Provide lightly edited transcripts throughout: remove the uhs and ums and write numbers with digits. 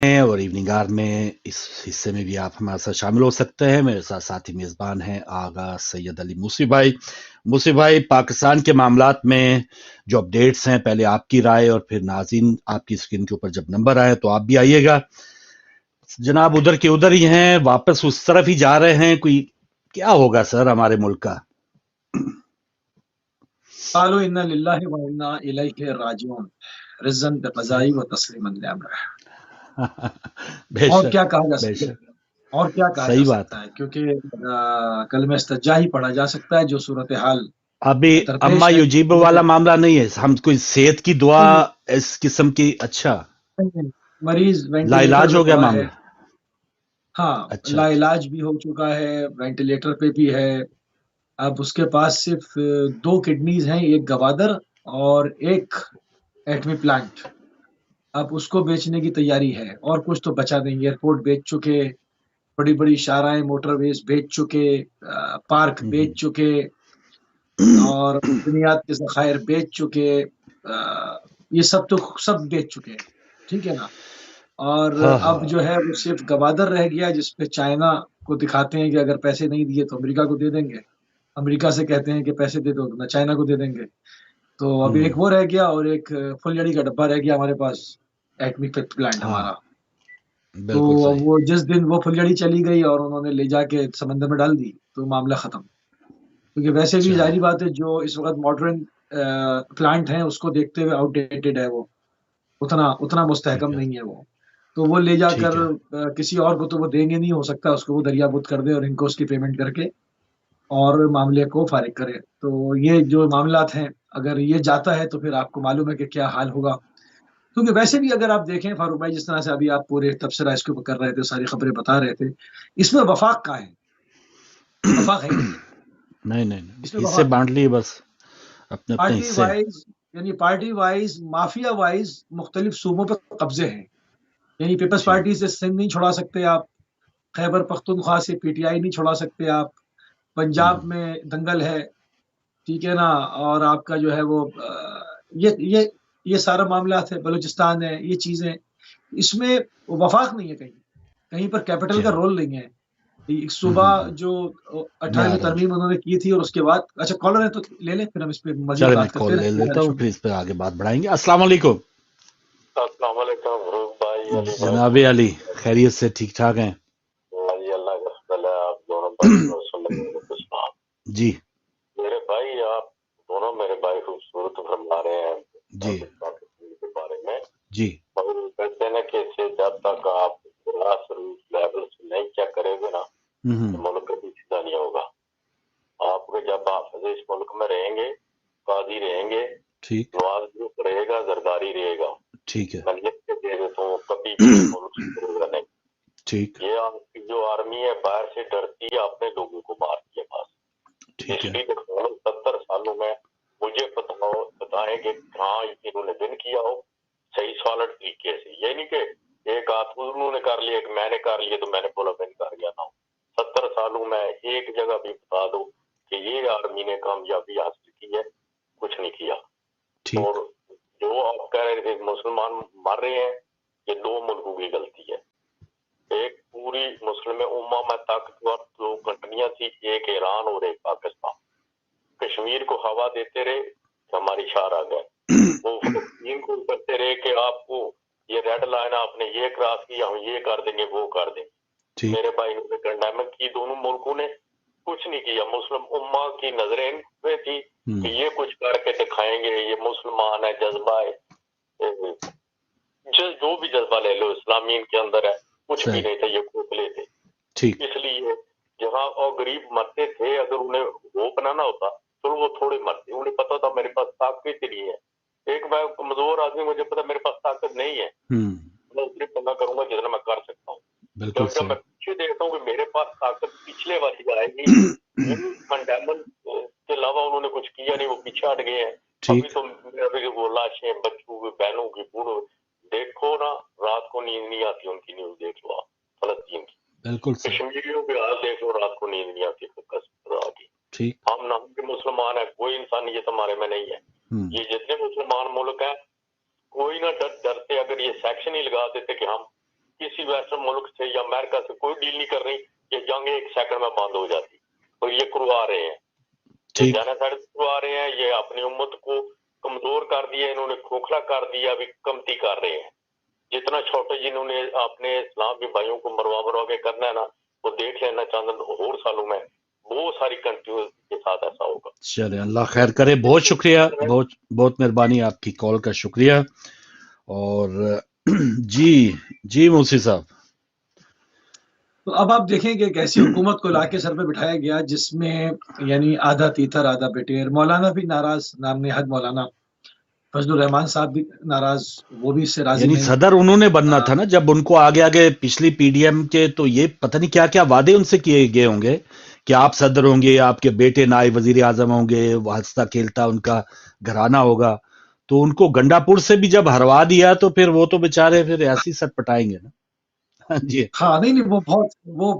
हैं और evening our में इस हिस्से में भी आप हमारे साथ शामिल हो सकते हैं। मेरे साथ साथी मेजबान हैं आगा सैयद अली मूसी भाई। मूसी भाई, पाकिस्तान के मामलात में जो अपडेट्स हैं, पहले आपकी राय और फिर नाज़रीन आपकी स्क्रीन के ऊपर जब नंबर आए तो आप भी आइएगा। जनाब उधर के उधर ही हैं, वापस उस तरफ ही जा रहे हैं। कोई क्या होगा सर हमारे मुल्क का? قالوا إنا لله وإنا إليه راجعون رزقا بقضاء وتسليما لأمره. और क्या कहा जा सकता है, और क्या कहा जा सकता है, क्योंकि कलमे इस्तजा ही पढ़ा जा सकता है जो सूरत हाल अभी अम्मा युजीब वाला मामला नहीं है, हम कोई सेहत की दुआ इस किस्म की। अच्छा, मरीज लाइलाज हो गया मामला। हाँ, अच्छा, लाइलाज भी हो चुका है, वेंटिलेटर पे भी है। अब उसके पास सिर्फ 2 किडनीज हैं, एक गवादर और एक एटमी प्लांट। अब उसको बेचने की तैयारी है और कुछ तो बचा नहीं। एयरपोर्ट बेच चुके, बड़ी बड़ी शाहराएं मोटरवेज बेच चुके, पार्क बेच चुके और बुनियाद के ज़खायर बेच चुके। ये सब तो सब बेच चुके हैं, ठीक है ना। और अब जो है वो सिर्फ गवादर रह गया, जिसपे चाइना को दिखाते हैं कि अगर पैसे नहीं दिए तो अमेरिका को दे देंगे, अमेरिका से कहते हैं कि पैसे दे दो तो चाइना को दे देंगे। तो अब एक वो रह गया और एक फुलझड़ी का डब्बा रह गया हमारे पास, एटमी प्लांट हमारा। तो वो जिस दिन वो फुलझड़ी चली गई और उन्होंने ले जाके समंदर में डाल दी तो मामला खत्म। क्योंकि वैसे भी जाहिर बात है जो इस वक्त मॉडर्न प्लांट है उसको देखते हुए आउटडेटेड है, वो उतना मुस्तहकम नहीं है वो। तो वो ले जाकर किसी और को तो वो देंगे नहीं, हो सकता उसको वो दरियाबुद कर दे और इनको उसकी पेमेंट करके और मामले को फारिग करे। तो ये जो मामलात हैं, अगर ये जाता है तो फिर आपको मालूम है कि क्या हाल होगा। क्योंकि वैसे भी अगर आप देखें फारूक भाई, जिस तरह से अभी आप पूरे तबसरा इसके ऊपर कर रहे थे, सारी खबरें बता रहे थे, इसमें वफाक कहाँ है? वफाक है नहीं, इससे बांट लिए बस अपने पार्टी वाइज, यानी पार्टी वाइज, माफिया वाइज मुख्तलिफ सूबों पर कब्जे हैं। यानी पीपल्स पार्टी से सिंध नहीं छुड़ा सकते आप, खैबर पख्तूनख्वा से पीटीआई नहीं छुड़ा सकते आप, पंजाब में दंगल है, ठीक है ना, और आपका जो है वो ये सारा मामला है, बलूचिस्तान है, ये चीजें, इसमें वफाक नहीं है कहीं कहीं पर, कैपिटल का रोल नहीं है। सुबह जो 18वीं तरमीम उन्होंने की थी और उसके बाद, अच्छा कॉलर है तो ले ले, फिर हम इस पे मजीद बात करते हैं। ले लेता हूं, फिर इस पे आगे बात बढ़ाएंगे। अस्सलाम वालेकुम। अस्सलाम वालेकुम भाई। जनाब अली खैरियत से ठीक ठाक हैं? अल्लाह का शुक्र है, आप दोनों भाई जी मेरे भाई, आप दोनों मेरे भाई खूबसूरत फरमा रहे हैं जी के बारे में जी। और कहते हैं ना कि जब तक आप ग्रास रूट लेवल से नहीं चेक करेंगे ना तो मुल्क कभी सीधा नहीं होगा। आपको जब आप इस मुल्क में रहेंगे, काजी रहेंगे, ठीक, नवाज ग्रुप रहेगा, जरदारी रहेगा, ठीक है, तो कभी मुल्क सुधरेगा नहीं। ठीक, ये आपकी जो आर्मी है बाहर से डरती है, अपने लोगों को मारती है बस। पिछली 70 सालों में मुझे बताएं कि हाँ इन्होंने दिन किया हो सही सॉलिड तरीके से। ये नहीं कि एक हाथ उन्होंने कर लिया, एक मैंने कर लिया तो मैंने बोला मैं कर गया ना। 70 सालों में एक जगह भी बता दो कि ये आर्मी ने कामयाबी हासिल की है, कुछ नहीं किया। और जो आप कह रहे थे मुसलमान मर रहे हैं, ये 2 मुल्कों की गलती है। एक पूरी मुस्लिम उम्मा में ताकतवर 2 कंट्रियां थी, एक ईरान और एक पाकिस्तान। कश्मीर को हवा देते रहे, हमारी शार आ गए। वो फलस्तीन को करते रहे कि आपको ये रेड लाइन आपने ये क्रॉस किया, हम ये कर देंगे वो कर देंगे। मेरे भाई ने कंडेम की, दोनों मुल्कों ने कुछ नहीं किया। मुस्लिम उम्मा की नजरें पे थी कि ये कुछ करके दिखाएंगे, ये मुसलमान है, जज्बा है, जो भी जज्बा ले लो, इस्लामी इनके अंदर है, कुछ भी नहीं था, ये खोखले थे। इसलिए जहाँ और गरीब मरते थे, अगर उन्हें वो बनाना होता तो वो थोड़े मरते। उन्हें पता था मेरे पास ताकत नहीं है, एक मैं कमजोर आदमी, मुझे पता मेरे पास ताकत नहीं है, मैं उतनी पन्ना करूंगा जितना मैं कर सकता हूँ। जब मैं पीछे देखता हूँ कि मेरे पास ताकत पिछले वाली आएगी, कंडेमन के अलावा उन्होंने कुछ किया नहीं, वो पीछे हट गए हैं। अभी तो वो लाशें बच्चों की, बहनों की, बूढ़ों, देखो ना, रात को नींद नहीं आती उनकी, न्यूज देख लो आप फलस्तीन की, बिल्कुल कश्मीरियों की हाल देख लो, रात को नींद नहीं आती की। हम नाम के मुसलमान है, कोई इंसानियत हमारे में नहीं है। ये जितने मुसलमान मुल्क है, कोई ना डरते अगर ये सेक्शन ही लगा देते कि हम किसी वेस्टर्न मुल्क से या अमेरिका से कोई डील नहीं कर रही, ये जंग 1 सेकंड में बंद हो जाती। और ये करवा रहे हैं, ये जेनोसाइड करवा रहे हैं, ये अपनी उम्मत को कमजोर कर दिया, इन्होंने खोखला कर दिया, अभी कमती कर रहे हैं। जितना छोटे जिन्होंने अपने इस्लाम के भाइयों को मरवा के करना है ना, वो देख लेना चंद और सालों में बहुत सारी कंट्रियों के साथ ऐसा होगा। चलिए, अल्लाह खैर करे। बहुत शुक्रिया, बहुत मेहरबानी, आपकी कॉल का शुक्रिया। और जी मूसी साहब, तो अब आप देखेंगे कि ऐसी हुकूमत को लाके सर पे बिठाया गया जिसमें यानी आधा तीतर आधा बेटेर, मौलाना भी नाराज, नाम नेहद मौलाना फजलुर रहमान साहब भी नाराज, वो भी इससे राजी यानी नहीं। सदर उन्होंने बनना था ना जब उनको आगे पिछली पीडीएम के, तो ये पता नहीं क्या क्या वादे उनसे किए गए होंगे कि आप सदर होंगे, आपके बेटे नायब वजीर आजम होंगे, हंसता खेलता उनका घराना होगा। तो उनको गंडापुर से भी जब हरवा दिया तो फिर वो तो बेचारे फिर ऐसी सटपटाएंगे ना। हाँ जी, हाँ नहीं वो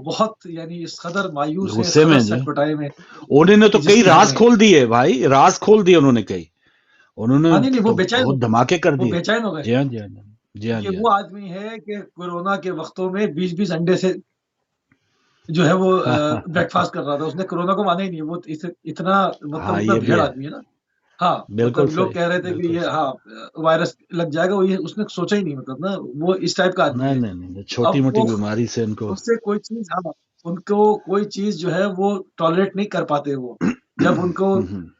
बहुत यानी इस कदर मायूस है, गुस्से में सटपटाए में। उन्होंने तो कई राज खोल दिए भाई, राज खोल दिए उन्होंने कई, उन्होंने नहीं वो बेचैन, बहुत धमाके कर दिए, बेचैन हो गए। जी हाँ जी हाँ जी हाँ। ये वो आदमी है कि कोरोना के वक्तों में 20-20 अंडे से जो है वो ब्रेकफास्ट कर रहा था, उसने कोरोना को माना ही नहीं। वो इतना मतलब इतना भेड़ आदमी है ना। हाँ मतलब लोग कह रहे थे कि ये वायरस लग जाएगा, वो ये उसने सोचा ही नहीं, मतलब ना वो इस टाइप का आदमी है। नहीं छोटी मोटी बीमारी से उससे कोई चीज, उनको कोई चीज जो है वो टॉलरेट नहीं कर पाते। वो जब उनको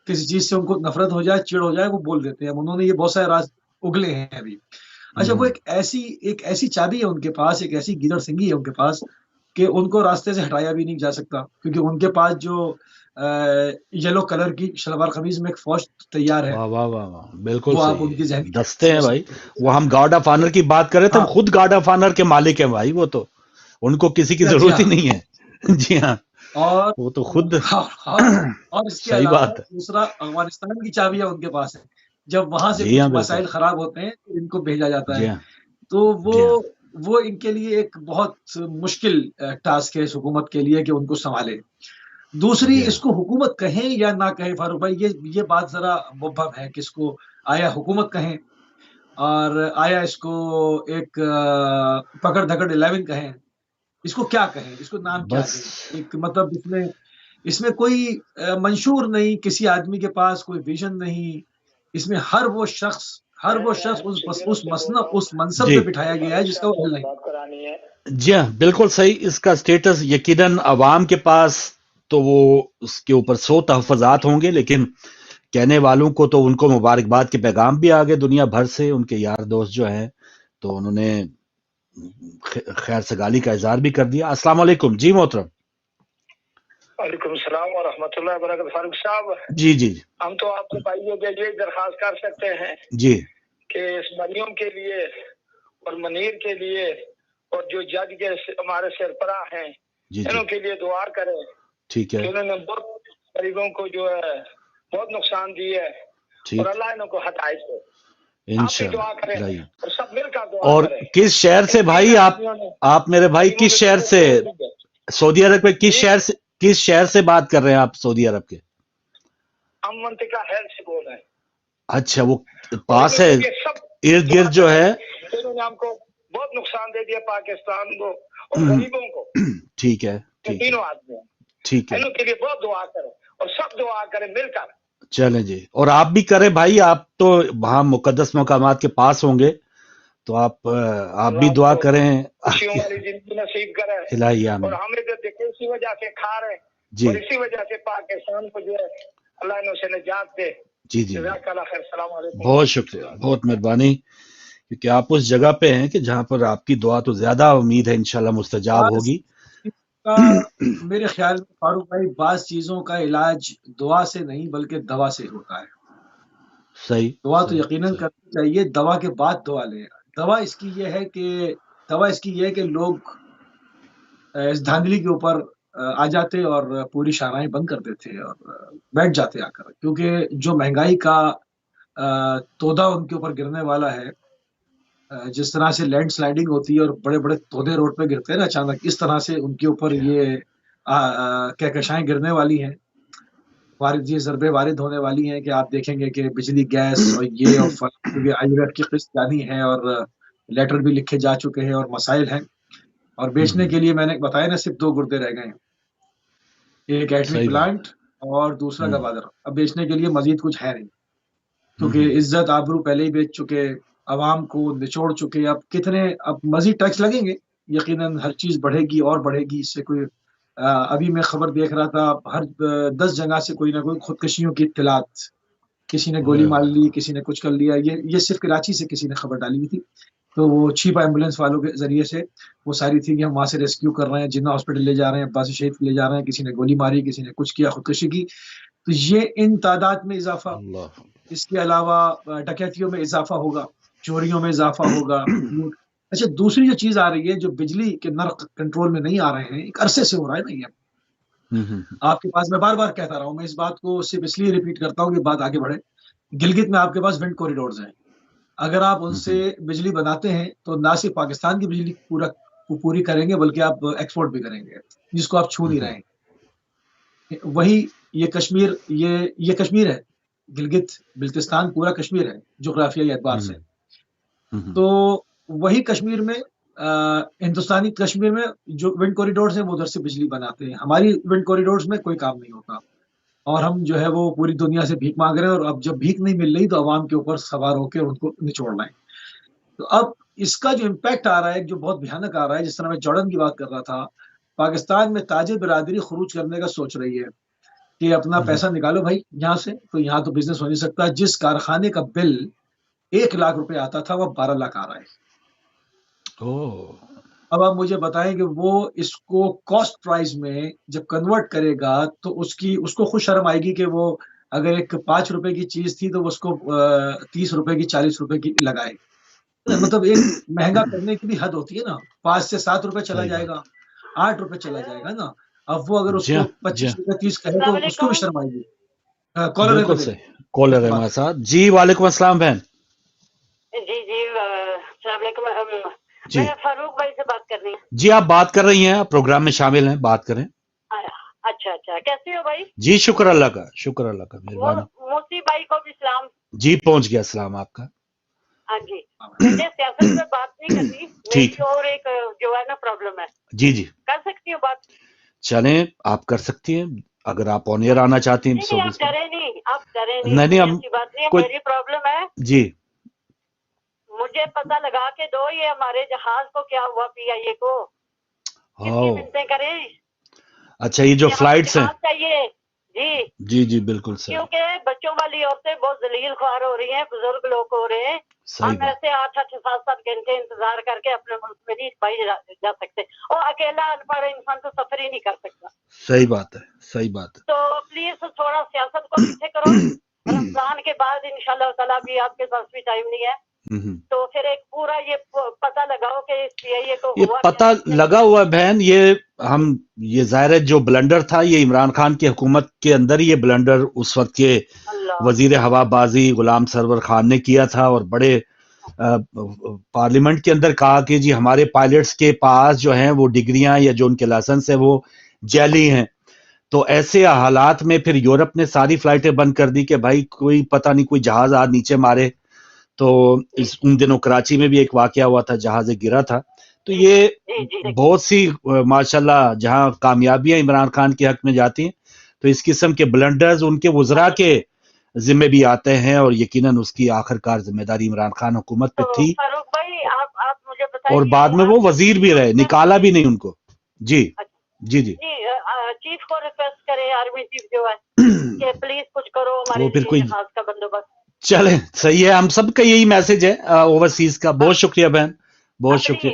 किसी चीज से उनको नफरत हो जाए, चिढ़ हो जाए, वो बोल देते हैं। उन्होंने ये बहुत सारे राज उगले हैं अभी। अच्छा, वो एक ऐसी चाबी है उनके पास, एक ऐसी गिदड़ सिंगी है उनके पास कि उनको रास्ते से हटाया भी नहीं जा सकता, क्योंकि उनके पास जो येलो कलर की शलवार कमीज में एक फौज तैयार है। वाह वाह वाह, बिल्कुल वो सही, आप उनकी जहनी दस्ते हैं भाई। वो हम गार्ड ऑफ ऑनर की बात करें तो हम खुद गार्ड ऑफ ऑनर के मालिक हैं भाई। वो तो उनको किसी की जरूरत ही नहीं है। जी हाँ, और वो तो खुद और इसके सही अलावा बात है। दूसरा अफगानिस्तान की चाबियां उनके पास है। जब वहां से कुछ मसाइल खराब होते हैं तो इनको भेजा जाता है। तो वो इनके लिए एक बहुत मुश्किल टास्क है इस हुकूमत के लिए कि उनको संभाले। दूसरी, इसको हुकूमत कहें या ना कहें फारूक भाई, ये बात जरा मुबहम है कि इसको आया हुकूमत कहें और आया इसको एक पकड़ धकड़ 11 कहें, इसको क्या कहें, इसको नाम क्या दें। एक मतलब इसमें कोई मंशूर नहीं, किसी आदमी के पास कोई विजन नहीं। इसमें हर वो शख्स उस मनसब पे बिठाया गया है जिसका वो हल नहीं। जी हाँ, बिल्कुल सही। इसका स्टेटस यकीनन अवाम के पास तो वो उसके ऊपर 100 तहफ़्फ़ुज़ात होंगे, लेकिन कहने वालों को तो उनको मुबारकबाद के पैगाम भी आ गए दुनिया भर से। उनके यार दोस्त जो हैं तो उन्होंने खैर सगाली का इजहार भी कर दिया। अस्सलाम वालेकुम जी मोहतरम। वालेकुम सलाम व रहमतुल्लाहि व बरकातहू। फारूक साहब, जी हम तो आपके भाइयों के लिए दरखास्त कर सकते हैं जी कि इस मरियम के लिए और मनीर के लिए और जो जज के हमारे सरबराह हैं इनों के लिए दुआ करें। ठीक है, उन्होंने बहुत गरीबों को जो है बहुत नुकसान दिया है और अल्लाह इनको हटाए से इंशाअल्लाह करें और सब मिलकर दुआ और करें। किस शहर से भाई आप मेरे भाई किस शहर से, सऊदी अरब में किस शहर से बात कर रहे हैं आप सऊदी अरब के? हम मंतिका हेल्थ से बोल रहे हैं। अच्छा, वो पास है, इर्द गिर्द जो है। इन्होंने हमको बहुत नुकसान दे दिया पाकिस्तान को और गरीबों को। ठीक है, तीनों आदमी, ठीक है, इनके लिए बहुत दुआ करें और सब दुआ करें मिलकर। चलें जी, और आप भी करें भाई, आप तो वहाँ मुकद्दस मकामात के पास होंगे तो आप भी दुआ करें, खुशियों वाली जिंदगी नसीब करें। इलाही आमीन। और हम इधर देखो इसी वजह से खा रहे जी, और इसी वजह से पाकिस्तान को जो है अल्लाह ने उसे निजात दे। जी, अस्सलाम वालेकुम। बहुत शुक्रिया, बहुत मेहरबानी, क्योंकि आप उस जगह पे हैं कि जहाँ पर आपकी दुआ तो ज्यादा उम्मीद है इंशाल्लाह मुस्तजाब होगी। मेरे ख्याल में फारूक भाई, बाज़ चीजों का इलाज दुआ से नहीं बल्कि दवा से होता है। सही, दुआ तो यकीनन करनी चाहिए, दवा के बाद दुआ लें। दवा इसकी ये है कि लोग इस धांधली के ऊपर आ जाते और पूरी शाखाएं बंद कर देते और बैठ जाते आकर, क्योंकि जो महंगाई का तोदा उनके ऊपर गिरने वाला है, जिस तरह से लैंड स्लाइडिंग होती है और बड़े-बड़े तोदे रोड पे गिरते हैं ना अचानक, इस तरह से उनके ऊपर ये कहकशाएं गिरने वाली हैं। ये ज़रबे वारिद होने वाली हैं कि आप देखेंगे कि बिजली, गैस और ये और IMF की किस्त जानी है और لیٹر بھی لکھے جا چکے ہیں اور مسائل ہیں, اور بیچنے کے لیے میں نے بتایا نا صرف 2 گردے رہ گئے ہیں, ایک ایٹمی پلانٹ اور دوسرا گوادر. اب بیچنے کے لیے مزید کچھ ہے نہیں, کیونکہ عزت آبرو پہلے ہی بیچ چکے, عوام کو نچوڑ چکے. اب کتنے, اب مزید ٹیکس لگیں گے یقیناً, ہر چیز بڑھے گی اور بڑھے گی. اس سے کوئی ابھی میں خبر دیکھ رہا تھا, ہر 10 جگہ سے کوئی نہ کوئی خودکشیوں کی اطلاعات, کسی نے گولی مار لی, کسی نے کچھ کر لیا. یہ صرف کراچی سے کسی نے خبر ڈالی ہوئی تھی, تو وہ چیپ ایمبولینس والوں کے ذریعے سے وہ ساری تھی کہ ہم وہاں سے ریسکیو کر رہے ہیں, جنہ ہاسپٹل لے جا رہے ہیں, عباسی شہید لے جا رہے ہیں, کسی نے گولی ماری, کسی نے کچھ کیا, خودکشی کی. تو یہ ان تعداد میں اضافہ, اس کے علاوہ ڈکیتیوں میں اضافہ ہوگا, چوریوں میں اضافہ ہوگا. اچھا, دوسری جو چیز آ رہی ہے, جو بجلی کے نرخ کنٹرول میں نہیں آ رہے ہیں, ایک عرصے سے ہو رہا ہے نا یہ. آپ کے پاس, میں بار بار کہتا رہا ہوں, میں اس بات کو صرف اس لیے ریپیٹ کرتا ہوں کہ بات آگے بڑھے. گلگت میں آپ کے پاس ونڈ کوریڈورز ہیں, اگر آپ ان سے بجلی بناتے ہیں تو نہ صرف پاکستان کی بجلی پوری کریں گے, بلکہ آپ ایکسپورٹ بھی کریں گے, جس کو آپ چھو نہیں رہے ہیں. وہی یہ کشمیر, یہ کشمیر ہے, گلگت بلتستان پورا کشمیر ہے جغرافیائی اعتبار سے. تو وہی کشمیر میں, ہندوستانی کشمیر میں جو ونڈ کوریڈورز ہیں وہ ادھر سے بجلی بناتے ہیں. ہماری ونڈ کوریڈورز میں کوئی کام نہیں ہوتا, اور ہم جو ہے وہ پوری دنیا سے بھیک مانگ رہے ہیں, اور اب جب بھیک نہیں مل رہی تو عوام کے اوپر سوار ہو کے ان کو نچوڑ رہے ہیں. تو اب اس کا جو امپیکٹ آ رہا ہے, جو بہت بھیانک آ رہا ہے, جس طرح میں جارڈن کی بات کر رہا تھا, پاکستان میں تاجر برادری خروج کرنے کا سوچ رہی ہے کہ اپنا پیسہ نکالو بھائی یہاں سے, تو یہاں تو بزنس ہو نہیں سکتا. جس کارخانے کا بل 1 لاکھ روپے آتا تھا وہ 12 لاکھ آ رہا ہے. اب آپ مجھے بتائیں کہ وہ اس کو کاسٹ پرائز میں جب کنورٹ کرے گا تو اس کو خوش شرم آئے گی کہ وہ اگر ایک 5 روپے کی چیز تھی تو اس کو 30 روپے کی 40 روپے کی لگائے. مطلب ایک مہنگا کرنے کی بھی حد ہوتی ہے نا. 5 سے 7 روپے چلا جائے گا, 8 روپے چلا جائے گا نا. اب وہ اگر اس کو 25 روپے 30 کہے تو اس کو بھی شرم آئے گی. کالر ہے ہمارے ساتھ. جی وعلیکم السلام بہن. جی السلام علیکم. میں فاروق بھائی سے بات کر رہی ہوں. جی آپ بات کر رہی ہیں, آپ پروگرام میں شامل ہیں, بات کریں. اچھا, کیسے ہو بھائی؟ جی شکر اللہ کا, شکر اللہ کا, مہربانی. موسی بھائی کو بھی سلام. جی پہنچ گیا سلام آپ کا. ہاں جی, مجھے سیاست میں بات نہیں کرنی, میری اور ایک جو ہے نا پرابلم ہے. جی کر سکتی ہوں بات؟ چلیں آپ کر سکتی ہیں, اگر آپ آن ایئر آنا چاہتی ہیں. نہیں آپ کریں نہیں, ایسی بات نہیں ہے. میری پرابلم ہے. جی مجھے پتہ لگا کے دو, یہ ہمارے جہاز کو کیا ہوا, پی آئی اے کو کتنی منتیں کریں. اچھا, یہ جو فلائٹس ہیں چاہیے. جی بالکل صحیح. کیونکہ بچوں والی عورتیں بہت ذلیل خوار ہو رہی ہیں, بزرگ لوگ ہو رہے ہیں. ہم ایسے 8-7 گھنٹے انتظار کر کے اپنے ملک میں نہیں بھائی جا سکتے, اور اکیلا ان پڑھ انسان تو سفر ہی نہیں کر سکتا. صحیح بات ہے. تو پلیز تھوڑا سیاست کو پیچھے کرو. رمضان کے بعد انشاءاللہ تعالیٰ بھی آپ کے پاس بھی ٹائم نہیں ہے, تو پھر ایک پورا یہ پتہ لگاؤ کہ پی آئی اے کو یہ پتہ لگا ہوا ہے بہن. یہ ظاہر ہے جو بلنڈر تھا یہ عمران خان کی حکومت کے اندر, یہ بلنڈر اس وقت کے وزیر ہوا بازی غلام سرور خان نے کیا تھا, اور بڑے پارلیمنٹ کے اندر کہا کہ جی ہمارے پائلٹس کے پاس جو ہیں وہ ڈگریاں یا جو ان کے لائسنس ہیں وہ جعلی ہیں. تو ایسے حالات میں پھر یورپ نے ساری فلائٹیں بند کر دی کہ بھائی کوئی پتہ نہیں کوئی جہاز آج نیچے مارے. تو ان دنوں کراچی میں بھی ایک واقعہ ہوا تھا, جہاز گرا تھا. تو یہ بہت سی ماشاءاللہ جہاں کامیابیاں عمران خان کے حق میں جاتی ہیں تو اس قسم کے بلنڈرز ان کے وزراء کے ذمہ بھی آتے ہیں, اور یقیناً اس کی آخر کار ذمہ داری عمران خان حکومت پہ تھی, اور بعد میں وہ وزیر بھی رہے, نکالا بھی نہیں ان کو. جی چیف کو ریکویسٹ کرے, آرمی چیف جو ہے کہ پلیز کچھ کرو ہمارے جہاز کا بندوبست. چلیں صحیح ہے, ہم سب کا یہی میسج ہے اوورسیز کا. بہت شکریہ بہن, بہت شکریہ.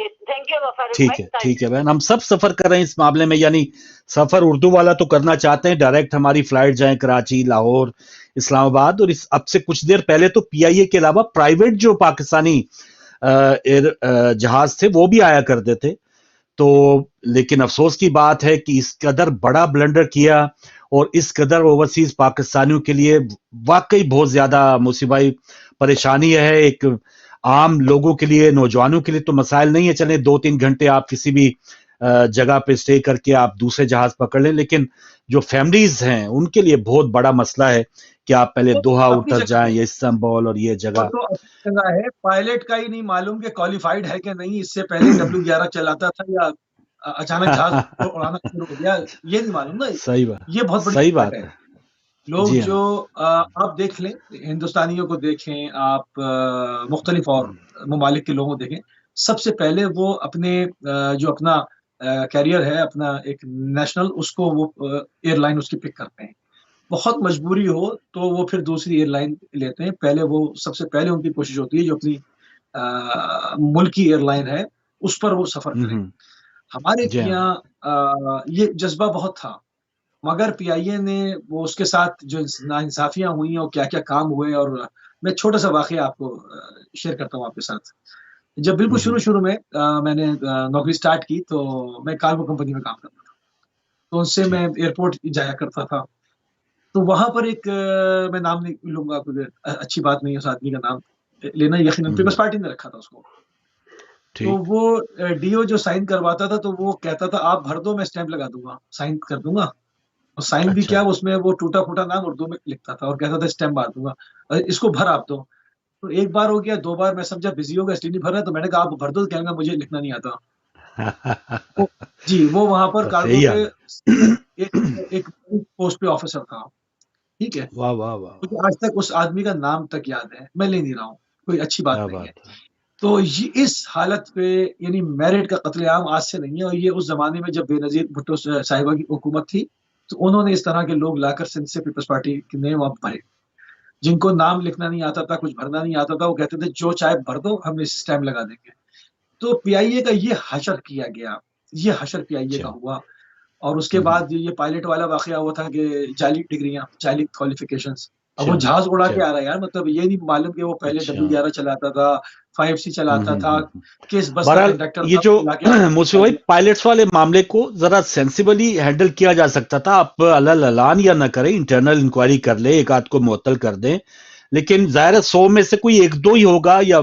ٹھیک ہے بہن, ہم سب سفر کر رہے ہیں اس معاملے میں, یعنی سفر اردو والا تو کرنا چاہتے ہیں, ڈائریکٹ ہماری فلائٹ جائیں کراچی, لاہور, اسلام آباد. اور اب سے کچھ دیر پہلے تو پی آئی اے کے علاوہ پرائیویٹ جو پاکستانی جہاز تھے وہ بھی آیا کرتے تھے. تو لیکن افسوس کی بات ہے کہ اس قدر بڑا بلنڈر کیا, اور اس قدر اوورسیز پاکستانیوں کے لیے واقعی بہت زیادہ مصیبائی پریشانی ہے. ایک عام لوگوں کے لیے, نوجوانوں کے لیے تو مسائل نہیں ہے, چلیں 2-3 گھنٹے آپ کسی بھی जगह पे स्टे करके आप दूसरे जहाज पकड़ लें, लेकिन जो फैमिलीज हैं उनके लिए बहुत बड़ा मसला है कि आप पहले दोहा उतर जाएं, ये इस्तांबुल और ये जगह तो अपनी जगह है। पायलट का ही नहीं मालूम कि क्वालिफाइड है कि नहीं, इससे पहले W11 चलाता था या अचानक जहाज उड़ाना शुरू हो गया, ये नहीं मालूम ना। सही बात, ये बहुत बड़ी सही बात है। लोग जी जो आप देख लें, हिंदुस्तानियों को देखें आप, मुख्तलिफ और ममालिक के लोगों को देखें, सबसे पहले वो अपने जो अपना कैरियर है, अपना एक नेशनल, उसको वो एयरलाइन उसकी पिक करते हैं। बहुत मजबूरी हो तो वो फिर दूसरी एयरलाइन लेते हैं। पहले वो सबसे पहले उनकी कोशिश होती है जो अपनी मुल्की एयरलाइन है उस पर वो सफर करें। हमारे यहाँ ये जज्बा बहुत था, मगर PIA ने वो उसके साथ जो नाइंसाफियां हुई और क्या क्या काम हुए, और मैं छोटा सा वाकया आपको शेयर करता हूँ आपके साथ। जब बिल्कुल शुरू में मैंने नौकरी स्टार्ट की तो मैं कार्गो कंपनी में काम करता था, तो उनसे मैं एयरपोर्ट जाया करता था। तो वहां पर एक मैं नाम नहीं लूंगा क्योंकि अच्छी बात नहीं है उस आदमी का नाम लेना, यकीनन पीपल्स पार्टी ने रखा था उसको। तो वो DO जो साइन करवाता था तो वो कहता था आप भर दो, मैं स्टैंप लगा दूंगा, साइन कर दूंगा। और साइन भी क्या, उसमें वो टूटा फूटा नाम उर्दू में लिखता था और कहता था स्टैम्प मार दूंगा, इसको भर आप दो। तो एक बार हो गया, 2 बार मैं समझा बिजी होगा इसलिए नहीं भर रहा, तो मैंने कहा आप भर दो, कहेंगे मुझे लिखना नहीं आता। तो जी वो वहां पर कार्गो पे एक पोस्ट पे ऑफिसर था, ठीक है। वाह वाह वाह, मुझे आज तक उस आदमी का नाम तक याद है, मैं ले नहीं रहा हूँ, कोई अच्छी बात नहीं है। तो ये इस हालत पे, यानी मेरिट का कत्लेआम आज से नहीं है, और ये उस जमाने में जब बेनजीर भुट्टो साहिबा की हुकूमत थी तो उन्होंने इस तरह के लोग लाकर सिंध से पीपल्स पार्टी के नेम आप भरे, जिनको नाम लिखना नहीं आता था, कुछ भरना नहीं आता था, वो कहते थे जो चाहे भर दो, हम इस स्टैम्प लगा देंगे। तो PIA का ये हशर किया गया, ये हशर PIA का हुआ। और उसके बाद ये पायलट वाला वाकया हुआ था कि जाली डिग्रियां, जाली क्वालिफिकेशंस। अब वो जहाज उड़ा के आ रहा है यार, मतलब ये नहीं मालूम कि वो पहले W11 चलाता था, 5C चलाता था, किस बस का कंडक्टर। ये जो मुझसे वही पायलट्स वाले मामले को जरा सेंसिबली हैंडल किया जा सकता था। आप अलान या ना करें, इंटरनल इंक्वायरी कर ले, एक आध को मुअत्तल कर दें, लेकिन जाहिर है 100 में से कोई 1-2 ही होगा या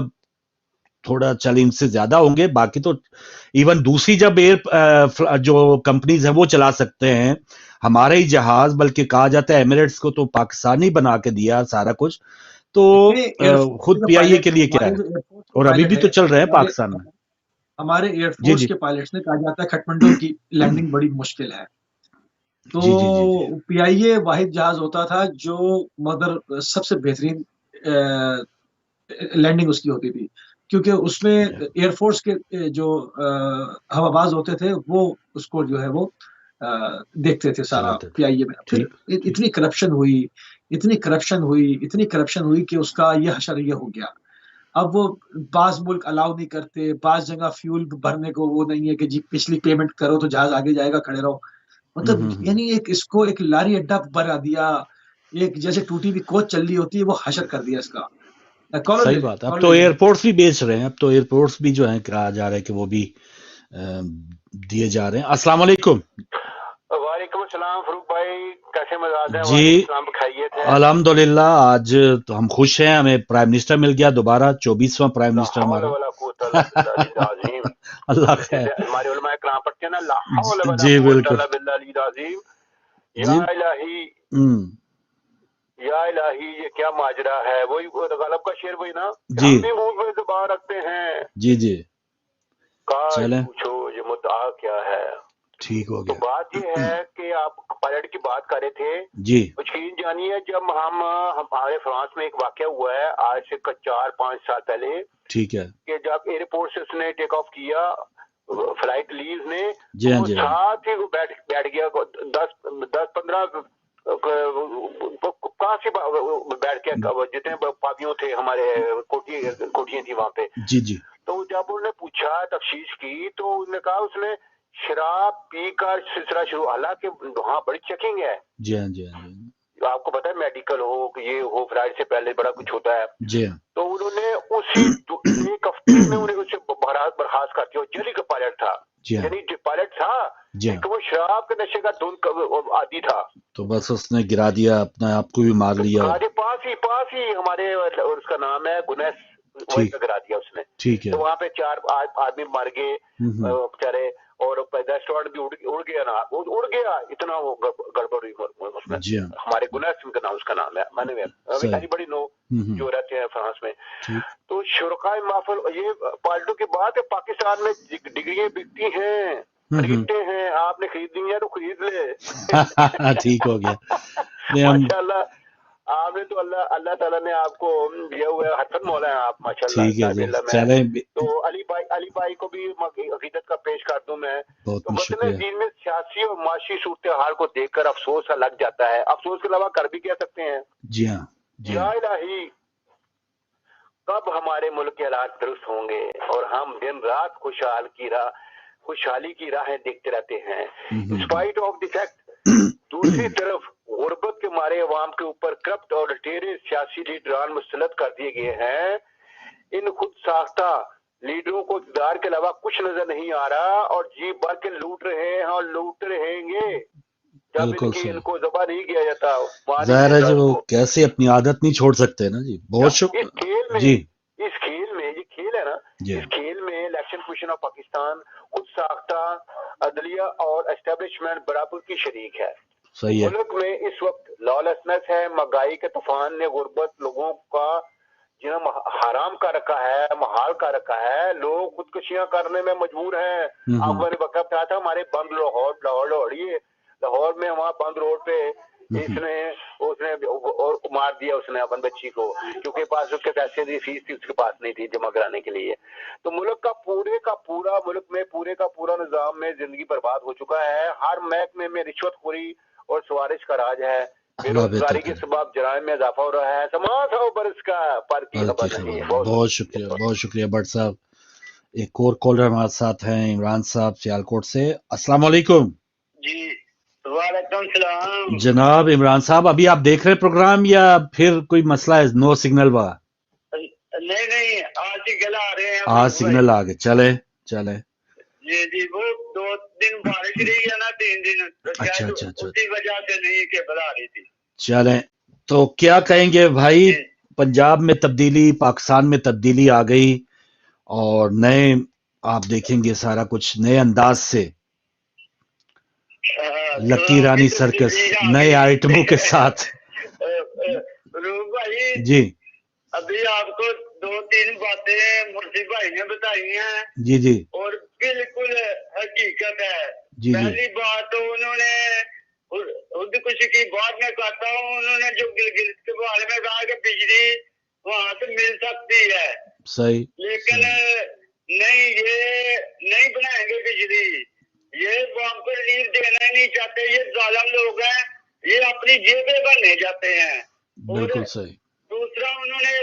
थोड़ा चैलेंज से ज्यादा होंगे, बाकी तो इवन दूसरी जब एयर जो कंपनीज है वो चला सकते हैं हमारे ही जहाज, बल्कि कहा जाता है एमिरेट्स को तो पाकिस्तान ही बना के दिया सारा कुछ। तो खुद PIA के लिए क्या है, और अभी भी तो चल रहे हैं पाकिस्तान में। हमारे एयरफोर्स के पायलट्स ने कहा जाता है खटमंडो की लैंडिंग बड़ी मुश्किल है, तो PIA वाहिद जहाज होता था जो मगर सबसे बेहतरीन लैंडिंग उसकी होती थी, क्योंकि उसमें एयरफोर्स के जो हवाबाज होते थे वो उसको जो है वो देखते थे सारा PIA में। फिर इतनी करप्शन हुई कि उसका ये हशर ये हो गया। अब वो बाज मुल्क अलाउ नहीं करते, बाज जगह फ्यूल भरने को वो नहीं है कि जी पिछली पेमेंट करो तो जहाज आगे जाएगा, खड़े रहो। मतलब यानी इसको एक लारी अड्डा बना दिया, एक जैसे टूटी हुई कोच चल रही होती है वो हशर कर दिया इसका। सही बात। अब तो एयरपोर्ट्स भी बेच रहे हैं, अब तो एयरपोर्ट्स भी जो है कहा जा रहा है कि वो भी दिए जा रहे हैं। अस्सलाम वालेकुम। वालेकुम सलाम फरूक भाई, कैसे मजाज हैं? जी अल्हम्दुलिल्लाह, आज तो हम खुश हैं, हमें प्राइम मिनिस्टर मिल गया दोबारा, 24वां प्राइम मिनिस्टर हमारा। अल्लाह खैर। हमारे उलमा इकराम पढ़ते हैं ना, ला हौल वला जी कुव्वता इल्ला बिल्लाहिल अज़ीम। या इलाही ये क्या माजरा है, वही गलब का शेर वही ना जी, हम भी मुंह में जुबान रखते हैं। जी जी, काश पूछो ये मुद्दा क्या है। ठीक हो गया। तो बात ये है कि आप पायलट की बात कर रहे थे जी। यकीन जानिए, जब हमारे फ्रांस में एक वाकया हुआ है आज से 4-5 साल पहले, ठीक है, कि जब एयरपोर्ट से उसने टेक ऑफ किया, फ्लाइट लीव ने तो साथ ही बैठ गया 10-15 कहाँ से बैठ के, जितने पापियों थे हमारे कोठियां थी वहां पे। जी जी। तो जब उन्होंने पूछा तफ्तीश की तो उन्होंने कहा उसने शराब पी कर सिलसिला शुरू, हालांकि वहाँ बड़ी चेकिंग है। जी हाँ जी हाँ। आपको पता है मेडिकल हो ये हो, फ्लाइट से पहले बड़ा कुछ होता है जी। तो उन्होंने उसी एक हफ्ते में उन्हें उसे बर्खास्त कर दिया। जेली का पायलट था, यानी जो पायलट था तो वो शराब के नशे का धुन आदि था, तो बस उसने गिरा दिया, अपने आप को भी मार लिया। पास ही हमारे, उसका नाम है गुनैस, वही गिरा दिया उसने। ठीक है। तो वहाँ पे 4 आदमी मर गए बेचारे, और रेस्टोरेंट भी उड़ गया ना, वो उड़ गया, इतना वो गड़बड़ हुई उसमें। हमारे गुनाह का नाम, उसका नाम है, मैंने एनीबॉडी नो जो रहते हैं फ्रांस में। तो शुरकाए महफिल, ये पार्टियों की बात है, पाकिस्तान में डिग्रियां बिकती हैं, खरीदते हैं, आपने खरीदनी है तो खरीद ले। ठीक हो गया माशाल्लाह, आपने तो अल्लाह ताला ने आपको दिया हुआ है, हसन मौला है आप माशाल्लाह। ठीक है, तो अली भाई को भी अकीदत का पेश कर दूं मैं। तो वतन दीन में सियासी और माशी सूरत हाल को देखकर अफसोस सा लग जाता है। अफसोस के अलावा कर भी कह सकते हैं। जी हाँ, या इलाही, कब हमारे मुल्क के हालात दुरुस्त होंगे और हम दिन रात खुशहाली की राहें देखते रहते हैं। इंस्पाइट ऑफ द फैक्ट, दूसरी तरफ गुर्बत के मारे अवाम के ऊपर करप्ट और लुटेरे सियासी लीडरान मुसल्लत कर दिए गए हैं। इन खुद साख्ता लीडरों को इक़्तिदार के अलावा कुछ नजर नहीं आ रहा और जी भर के लूट रहे हैं और लूट रहेंगे जब इनको जबा नहीं किया जाता। ज़ाहिर है जी, वो कैसे अपनी आदत नहीं छोड़ सकते ना जी। बहुत शुक्रिया। इस खेल में ये खेल है ना, इस खेल में इलेक्शन कमीशन ऑफ पाकिस्तान, खुद साख्ता अदलिया और एस्टेब्लिशमेंट बराबर की शरीक है। सही है। मुल्क में इस वक्त लॉलेसनेस है, महंगाई के तूफान ने गुर्बत लोगों का जिन्हें हराम का रखा है, महाल का रखा है। लोग खुदकुशियां करने में मजबूर हैं। आप मैंने वक्त कहा था, हमारे बंद लाहौर में, वहाँ बंद रोड पे उसने और मार दिया उसने अपन बच्ची को, क्योंकि पास उसके पैसे दी, फीस थी उसके पास नहीं थी जमा कराने के लिए। तो मुल्क का पूरा निजाम में जिंदगी बर्बाद हो चुका है। हर महकमे में रिश्वतखोरी और सवारिश का राज है। बेरोजगारी के सबब जराइम में इजाफा हो रहा है। समाज हो बरस का पर की खबर नहीं है। बहुत शुक्रिया भट्ट साहब। एक और कॉलर हमारे साथ हैं, इमरान साहब सियालकोट से। अस्सलाम वालेकुम। जी वालेकुम सलाम जनाब इमरान साहब, अभी आप देख रहे प्रोग्राम या फिर कोई मसला है? नो सिग्नल वाला? नहीं, आज सिग्नल आ रहे हैं। आज सिग्नल आ गए, चले जी, वो 2 दिन बारिश रही है ना, 3 दिन। अच्छा। उसी वजह से नहीं केबल आ रही थी। चलें, तो क्या कहेंगे भाई, पंजाब में तब्दीली, पाकिस्तान में तब्दीली आ गई और नए, आप देखेंगे सारा कुछ नए अंदाज से, लकी रानी सर्कस नए आइटमों के साथ। रूप भाई जी, अभी आपको 2-3 बातें मुर्शी भाई ने बताई हैं। जी, और बिल्कुल हकीकत है। पहली बात तो उन्होंने खुदकुशी की बात में कहता हूँ, उन्होंने जो गिलगित के बारे में कहा कि बिजली वहां से मिल सकती है, सही, लेकिन नहीं, ये नहीं बनाएंगे बिजली, ये हमको रिलीफ देना नहीं चाहते। ये जालिम लोग हैं, ये अपनी जेबें भरने जाते हैं। बिल्कुल सही। दूसरा, उन्होंने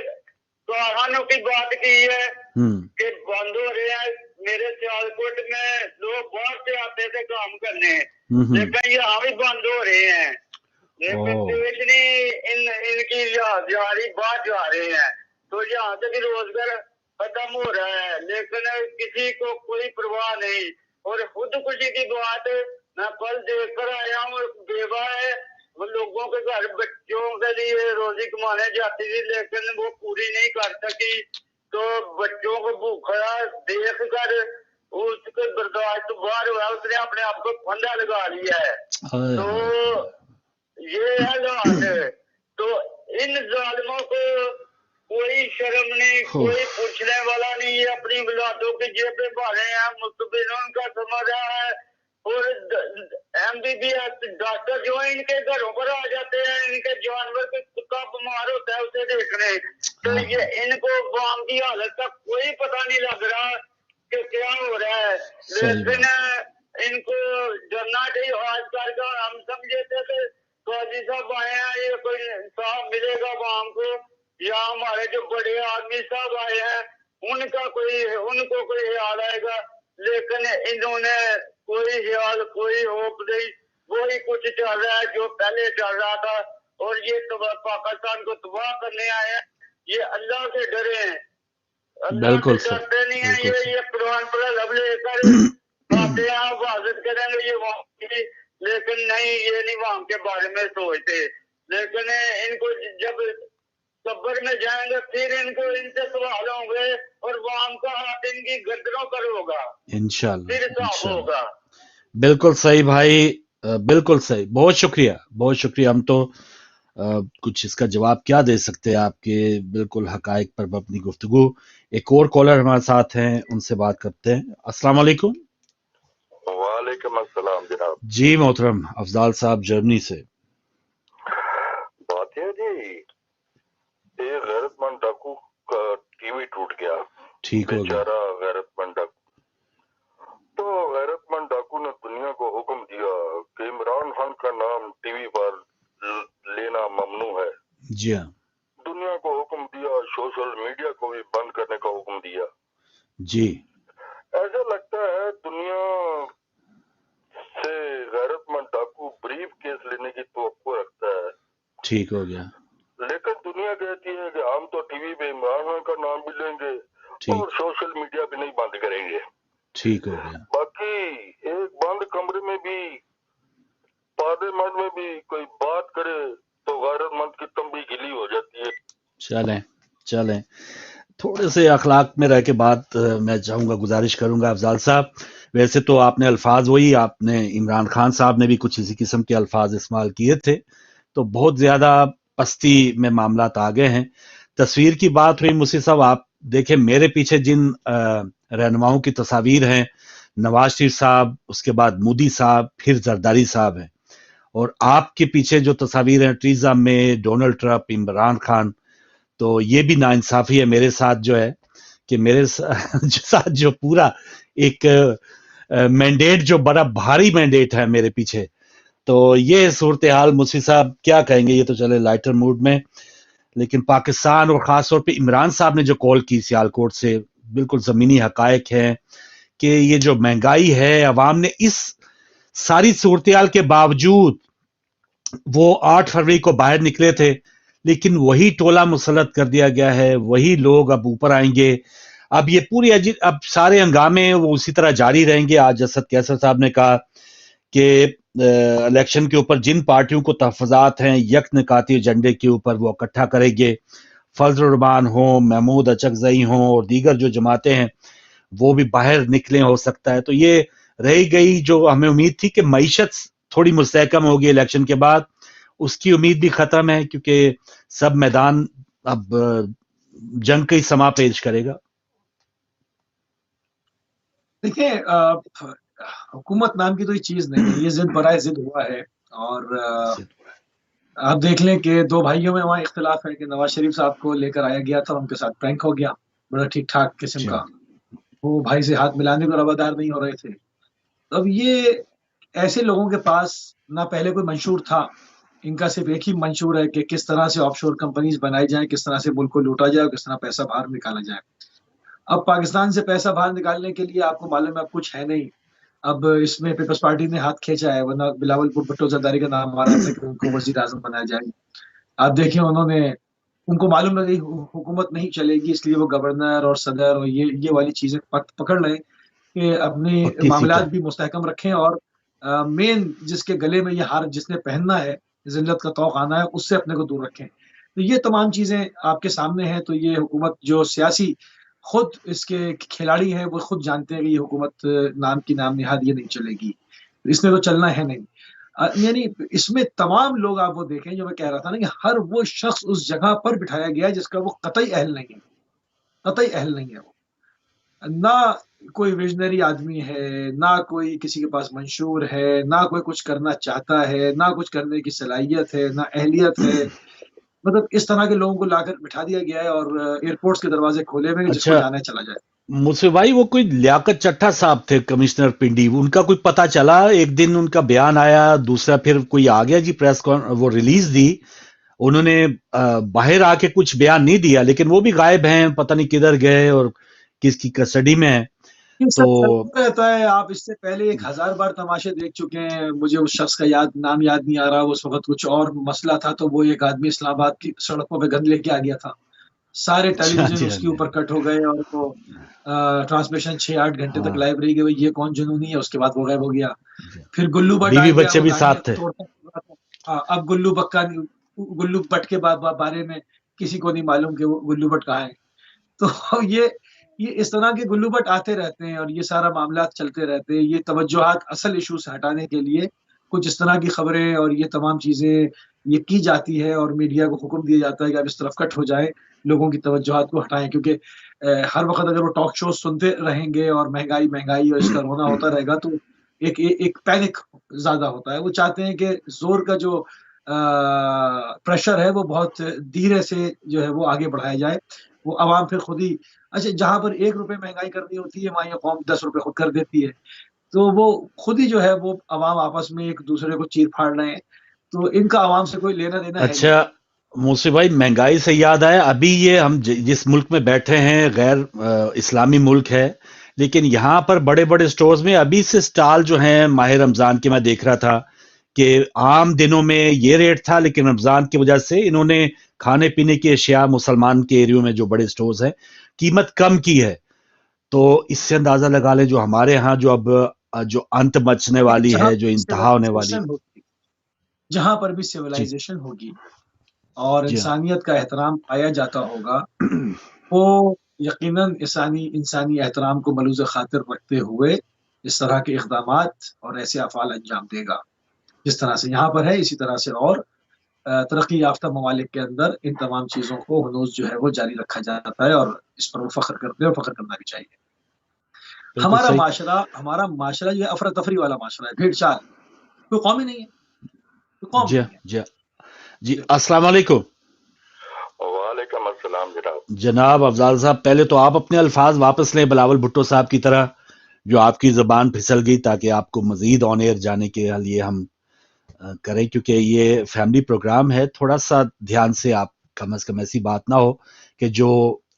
कारखानों की बात की है कि बंद हो रहे हैं। मेरे सियालकोट में लोग बाहर से आते थे काम करने, लेकिन यहाँ भी बंद हो रहे हैं। लेकिन इनकी जारी बाहर जा रहे हैं, तो यहाँ से भी रोजगार खत्म हो रहा है, लेकिन किसी को कोई परवाह नहीं। और खुदकुशी की बात मैं कल देख कर आया हूँ, बेवा है, वो लोगों के घर बच्चों के लिए रोजी कमाने जाती थी, लेकिन वो पूरी नहीं कर सकी, तो बच्चों को भूखा देख कर उसके बर्दाश्त बाहर हुआ, उसने अपने आप को फंदा लगा लिया है। तो ये हालात है। तो इन जालिमों को कोई शर्म नहीं, कोई पूछने वाला नहीं है, अपनी औलादों की जेबें भरे हैं, मुस्तबिल उनका समझ रहा है। और MBBS डॉक्टर जो है इनके घरों पर आ जाते हैं, इनके जानवर के कुत्ता बीमार होता है उसे देखने, तो ये इनको वाम की हालत का कोई पता नहीं लग रहा कि क्या हो रहा है। लेकिन इनको डरना चाहिए। आज तक हम समझे थे कि काजी साहब आए हैं, ये कोई इंसाफ मिलेगा वाम को, या हमारे जो बड़े आदमी साहब आए हैं उनको कोई ख्याल आएगा, लेकिन इन्होंने कोई ख्याल, कोई होप नहीं। वही कुछ चल रहा है जो पहले चल रहा था, और ये पाकिस्तान को तबाह करने आए हैं। ये अल्लाह से डरे हैं, बिल्कुल डरते नहीं है। ये कुरान पर लब लेकर आते हैं, हिफाजत करेंगे ये वहां की, लेकिन नहीं, ये नहीं वहां के बारे में सोचते। लेकिन इनको जब कब्र में जाएंगे फिर इनसे सवाल होंगे, और वाम का हाथ इनकी गर्दनों पर होगा, इंशाल्लाह, फिर साफ होगा। बिल्कुल सही भाई, बिल्कुल सही, बहुत शुक्रिया। हम तो कुछ इसका जवाब क्या दे सकते हैं आपके बिल्कुल हकायक पर अपनी गुफ्तगू। एक और कॉलर हमारे साथ हैं, उनसे बात करते हैं। अस्सलाम वालेकुम। वालेकुम अस्सलाम जनाब। जी मोहतरम अफजाल साहब जर्मनी से। बात है जी, ये गैरतमंद डाकू का टीवी टूट गया, ठीक हो गया। बेचारा गैरतमंद डाकू। तो गैरतमंद डाकू ने दुनिया को हुक्म दिया कि इमरान खान का नाम टीवी पर लेना ममनू है। जी हाँ। दुनिया को हुक्म दिया, सोशल मीडिया को भी बंद करने का हुक्म दिया। जी, ऐसा लगता है दुनिया से गैरतमंद डाकू ब्रीफ केस लेने की तवक्को रखता है। ठीक हो गया। लेकिन दुनिया कहती है कि हम तो टीवी पे इमरान खान का नाम भी लेंगे और सोशल मीडिया भी नहीं बंद करेंगे। ठीक हो गया। बाकी एक बंद कमरे में भी, पार्लियामेंट में भी कोई बात करे तो गैरतमंद की तंबी गिली हो जाती है। चलें थोड़े से अखलाक में रह के बात मैं चाहूंगा, गुजारिश करूंगा अफजाल साहब। वैसे तो आपने अल्फाज वही, आपने इमरान खान साहब ने भी कुछ इसी किस्म के अल्फाज इस्तेमाल किए थे, तो बहुत ज्यादा पस्ती में मामलात आ गए हैं। तस्वीर की बात हुई मुसी साहब, आप देखें मेरे पीछे जिन रहनुमाओं की तस्वीर हैं, नवाज शरीफ साहब, उसके बाद मोदी साहब, फिर जरदारी साहब हैं, और आपके पीछे जो तस्वीर हैं ट्रीजा में, डोनाल्ड ट्रंप, इमरान खान, तो ये भी नाइंसाफी है मेरे साथ जो है कि मेरे साथ जो पूरा एक मैंडेट जो बड़ा भारी मैंडेट है मेरे पीछे। तो ये सूरत हाल मुसी साहब क्या कहेंगे, ये तो चले लाइटर मूड में, लेकिन पाकिस्तान और खास तौर पे इमरान साहब ने जो कॉल की सियालकोट से, बिल्कुल जमीनी हकायक है कि ये जो महंगाई है, अवाम ने इस सारी सूरत हाल के बावजूद वो 8 फरवरी को बाहर निकले थे, लेकिन वही टोला मुसल्लत कर दिया गया है, वही लोग अब ऊपर आएंगे। अब ये पूरी अब सारे हंगामे वो उसी तरह जारी रहेंगे। आज असद कैसर साहब ने कहा कि इलेक्शन के ऊपर जिन पार्टियों को तहफ़्फ़ुज़ात हैं यकनिकाती एजेंडे के ऊपर वो इकट्ठा करेंगे, फजल रहमान हो, महमूद अचकज़ई हो और दीगर जो जमातें हैं वो भी बाहर निकले, हो सकता है। तो ये रही गई जो हमें उम्मीद थी कि मईशत थोड़ी मुस्तहकम होगी इलेक्शन के बाद, उसकी उम्मीद भी खत्म है, क्योंकि सब मैदान अब जंग की समा पेश करेगा। देखिए, हुकूमत नाम की तो ये चीज नहीं है, ये जिद बराए जिद हुआ है। और आप देख लें कि दो भाइयों में वहाँ इख्तिलाफ है कि नवाज शरीफ साहब को लेकर आया गया था, उनके साथ प्रैंक हो गया बड़ा ठीक ठाक किस्म का, वो भाई से हाथ मिलाने को रवादार नहीं हो रहे थे। अब ये ऐसे लोगों के पास ना पहले कोई मंशूर था, इनका सिर्फ एक ही मंशूर है कि किस तरह से ऑफशोर कंपनीज बनाई जाए, किस तरह से मुल्क को लूटा जाए, किस तरह पैसा बाहर निकाला जाए। अब पाकिस्तान से पैसा बाहर निकालने के लिए आपको मालूम है अब कुछ है नहीं। अब इसमें पीपल्स पार्टी ने हाथ खींचा है, वरना बिलावल भुट्टो जरदारी का नाम आ रहा था कि उनको वजीर आजम बनाया जाए। आप देखिए उनको मालूम है हुकूमत नहीं चलेगी, इसलिए वो गवर्नर और सदर और ये वाली चीजें पकड़ लें कि अपने मामलात भी मुस्तहकम रखें, और मेन जिसके गले में ये हार जिसने पहनना है, जिल्लत का तौक आना है, उससे अपने को दूर रखें। तो ये तमाम चीजें आपके सामने हैं। तो ये हुकूमत जो सियासी खुद इसके खिलाड़ी हैं वो खुद जानते हैं कि ये हुकूमत नाम की नाम निहाद ये नहीं चलेगी, इसने तो चलना है नहीं। यानी इसमें तमाम लोग आप वो देखें, जो मैं कह रहा था ना कि हर वो शख्स उस जगह पर बिठाया गया जिसका वो कतई अहल नहीं है, कतई अहल नहीं है। वो ना कोई विजनरी आदमी है, ना कोई किसी के पास मंशूर है, ना कोई कुछ करना चाहता है, ना कुछ करने की सलाहियत है, ना अहलियत है। मतलब इस तरह के लोगों को लाकर बिठा दिया गया है और एयरपोर्ट्स के दरवाजे खोले हुए, जिसको जाना है चला जाए। मुझसे भाई वो कोई लियाकत चट्टा साहब थे, कमिश्नर पिंडी, उनका कोई पता चला? एक दिन उनका बयान आया, दूसरा फिर कोई आ गया जी प्रेस वो रिलीज दी, उन्होंने बाहर आके कुछ बयान नहीं दिया, लेकिन वो भी गायब हैं, पता नहीं किधर गए और किसकी कस्टडी में है। तो रहता है। आप इससे पहले 1000 बार तमाशे देख चुके हैं, मुझे उस शख्स का नाम याद नहीं आ रहा, उस वक्त कुछ और मसला था, तो वो एक आदमी इस्लामाबाद की सड़कों पे गंद लेके आ गया था, सारे टेलीविजन उसके ऊपर कट हो गए और वो ट्रांसमिशन 6-8 घंटे तक लाइव रही गई, ये कौन जुनूनी है, उसके बाद वो गायब हो गया। फिर गुल्लू भट्ट बच्चे भी साथ थे। अब गुल्लू भट्ट के बारे में किसी को नहीं मालूम कि वो गुल्लू भट्ट कहाँ है। तो یہ اس طرح کے گلو بٹ آتے رہتے ہیں اور یہ سارا معاملات چلتے رہتے ہیں. یہ توجہات اصل ایشو سے ہٹانے کے لیے کچھ اس طرح کی خبریں اور یہ تمام چیزیں یہ کی جاتی ہے اور میڈیا کو حکم دیا جاتا ہے کہ اب اس طرف کٹ ہو جائے, لوگوں کی توجہات کو ہٹائیں, کیونکہ ہر وقت اگر وہ ٹاک شوز سنتے رہیں گے اور مہنگائی اور اس کا رونا ہوتا رہے گا تو ایک پینک زیادہ ہوتا ہے. وہ چاہتے ہیں کہ زور کا جو پریشر ہے وہ بہت دھیرے سے جو ہے وہ آگے بڑھایا جائے. وہ عوام پھر خود ہی, اچھا جہاں پر 1 روپے مہنگائی کرنی ہوتی ہے وہاں یہ قوم 10 روپے خود کر دیتی ہے, تو وہ خود ہی جو ہے وہ عوام آپس میں ایک دوسرے کو چیر پھاڑ رہے ہیں, تو ان کا عوام سے کوئی لینا دینا ہے. اچھا موسی بھائی, مہنگائی سے یاد آیا, ابھی یہ ہم جس ملک میں بیٹھے ہیں غیر اسلامی ملک ہے, لیکن یہاں پر بڑے بڑے سٹورز میں ابھی سے سٹال جو ہیں ماہ رمضان کے, میں دیکھ رہا تھا کہ عام دنوں میں یہ ریٹ تھا, لیکن رمضان کی وجہ سے انہوں نے کھانے پینے کی اشیاء مسلمان کے ایریوں میں جو بڑے سٹورز ہیں قیمت کم کی ہے. تو اس سے اندازہ لگا لیں جو ہمارے ہاں جو اب جو انت مچنے والی ہے, جو انتہا ہونے والی ہے, جہاں پر بھی سیولائزیشن ہوگی اور انسانیت کا احترام پایا جاتا ہوگا, وہ یقیناً انسانی احترام کو ملوز خاطر رکھتے ہوئے اس طرح کے اقدامات اور ایسے افعال انجام دے گا. جس طرح سے یہاں پر ہے اسی طرح سے اور ترقی یافتہ ممالک کے اندر ان تمام چیزوں کو ہنوز جو ہے وہ جاری رکھا جاتا ہے, اور اس پر وہ فخر کرتے ہیں اور فخر کرنا بھی چاہیے. ہمارا معاشرہ جو ہے افراتفری والا معاشرہ ہے, بھیڑ چال, کوئی قوم ہی نہیں ہے. جی السلام علیکم. وعلیکم السلام جناب افضال صاحب, پہلے تو آپ اپنے الفاظ واپس لیں بلاول بھٹو صاحب کی طرح, جو آپ کی زبان پھسل گئی, تاکہ آپ کو مزید آن ایئر جانے کے لیے ہم کریں, کیونکہ یہ فیملی پروگرام ہے. تھوڑا سا دھیان سے, آپ کم از کم ایسی بات نہ ہو کہ جو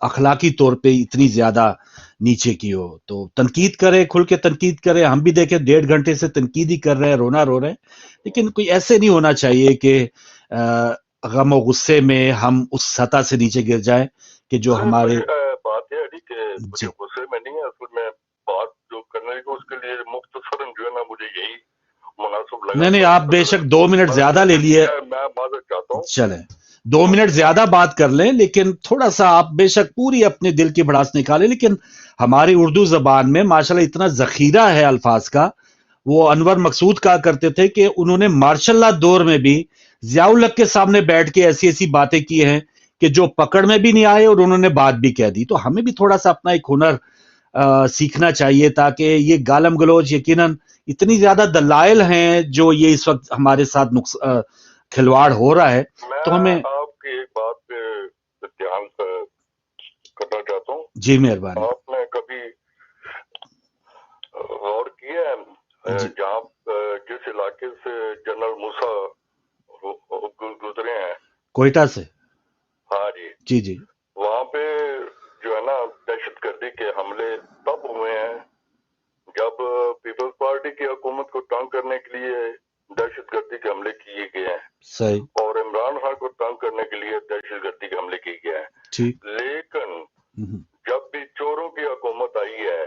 اخلاقی طور پہ اتنی زیادہ نیچے کی ہو. تو تنقید کرے, کھل کے تنقید کرے. ہم بھی دیکھیں 1.5 گھنٹے سے تنقید ہی کر رہے ہیں, رونا رو رہے ہیں, لیکن کوئی ایسے نہیں ہونا چاہیے کہ غم و غصے میں ہم اس سطح سے نیچے گر جائیں کہ جو ہمارے بات ہے کہ غصے میں نہیں ہے, اصل میں بات جو کرنے کو اس کے لیے مختصراً جو ہے نا مجھے یہی مناسب لگا. نہیں, آپ بے شک 2 منٹ زیادہ لے لیے, میں معذرت چاہتا ہوں, چلیں 2 منٹ زیادہ بات کر لیں, لیکن تھوڑا سا آپ بے شک پوری اپنے دل کی بھڑاس نکالیں. لیکن ہماری اردو زبان میں ماشاءاللہ اتنا ذخیرہ ہے الفاظ کا. وہ انور مقصود کہا کرتے تھے کہ انہوں نے مارشل لا دور میں بھی ضیاء الحق کے سامنے بیٹھ کے ایسی باتیں کی ہیں کہ جو پکڑ میں بھی نہیں آئے اور انہوں نے بات بھی کہہ دی. تو ہمیں بھی تھوڑا سا اپنا ایک ہنر سیکھنا چاہیے, تاکہ یہ گالم گلوچ یقیناً اتنی زیادہ دلائل ہیں جو یہ اس وقت ہمارے ساتھ کھلواڑ ہو رہا ہے. تو ہمیں آپ کی ایک بات پہ دھیان کرنا چاہتا ہوں. جی مہربانی. آپ نے کبھی غور کیا ہے جہاں جس علاقے سے جنرل موسیٰ گزرے ہیں, کوئٹہ سے؟ ہاں جی جی, وہاں پہ جو ہے نا دہشت گردی کے حملے تب ہوئے ہیں جب پیپلز پارٹی کی حکومت کو تنگ کرنے کے لیے دہشت گردی کے حملے کیے گئے ہیں. صحیح. اور عمران خان کو تنگ کرنے کے لیے دہشت گردی کے حملے کیے گئے ہیں. لیکن جب بھی چوروں کی حکومت آئی ہے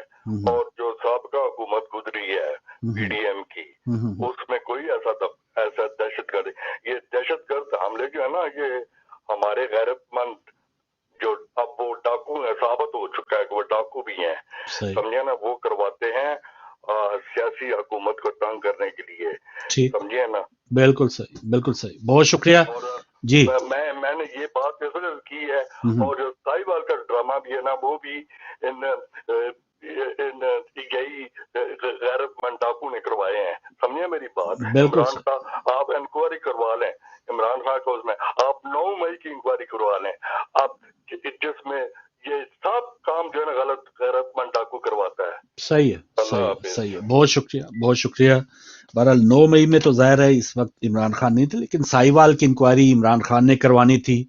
اور جو سابقہ حکومت گزری ہے پی ڈی ایم کی, اس میں کوئی ایسا دہشت گرد, یہ دہشت گرد حملے جو ہے نا, یہ ہمارے غیرت مند جو اب وہ ڈاکو ثابت ہو چکا ہے کہ وہ ڈاکو بھی ہیں, سمجھے نا, وہ کرواتے ہیں سیاسی حکومت کو تنگ کرنے کے لیے, سمجھے نا. بالکل صحیح, بالکل صحیح, بہت شکریہ. جی میں نے یہ بات اس وجہ کی ہے, اور جو ساہیوال کا ڈرامہ بھی ہے نا, وہ بھی یہی غیرت مند ڈاکو نے کروائے ہیں, سمجھے میری بات. عمران خان آپ انکوائری کروا لیں, عمران خان کو اس میں آپ 9 مئی کی انکوائری کروا لیں آپ, جس میں یہ سب کام جو ہے نا غلط غیرت مند ڈاکو کرواتا ہے. صحیح ہے, صحیح ہے, بہت شکریہ, بہت شکریہ. بہرحال 9 مئی میں تو ظاہر ہے اس وقت عمران خان نہیں تھے, لیکن ساہیوال کی انکوائری عمران خان نے کروانی تھی,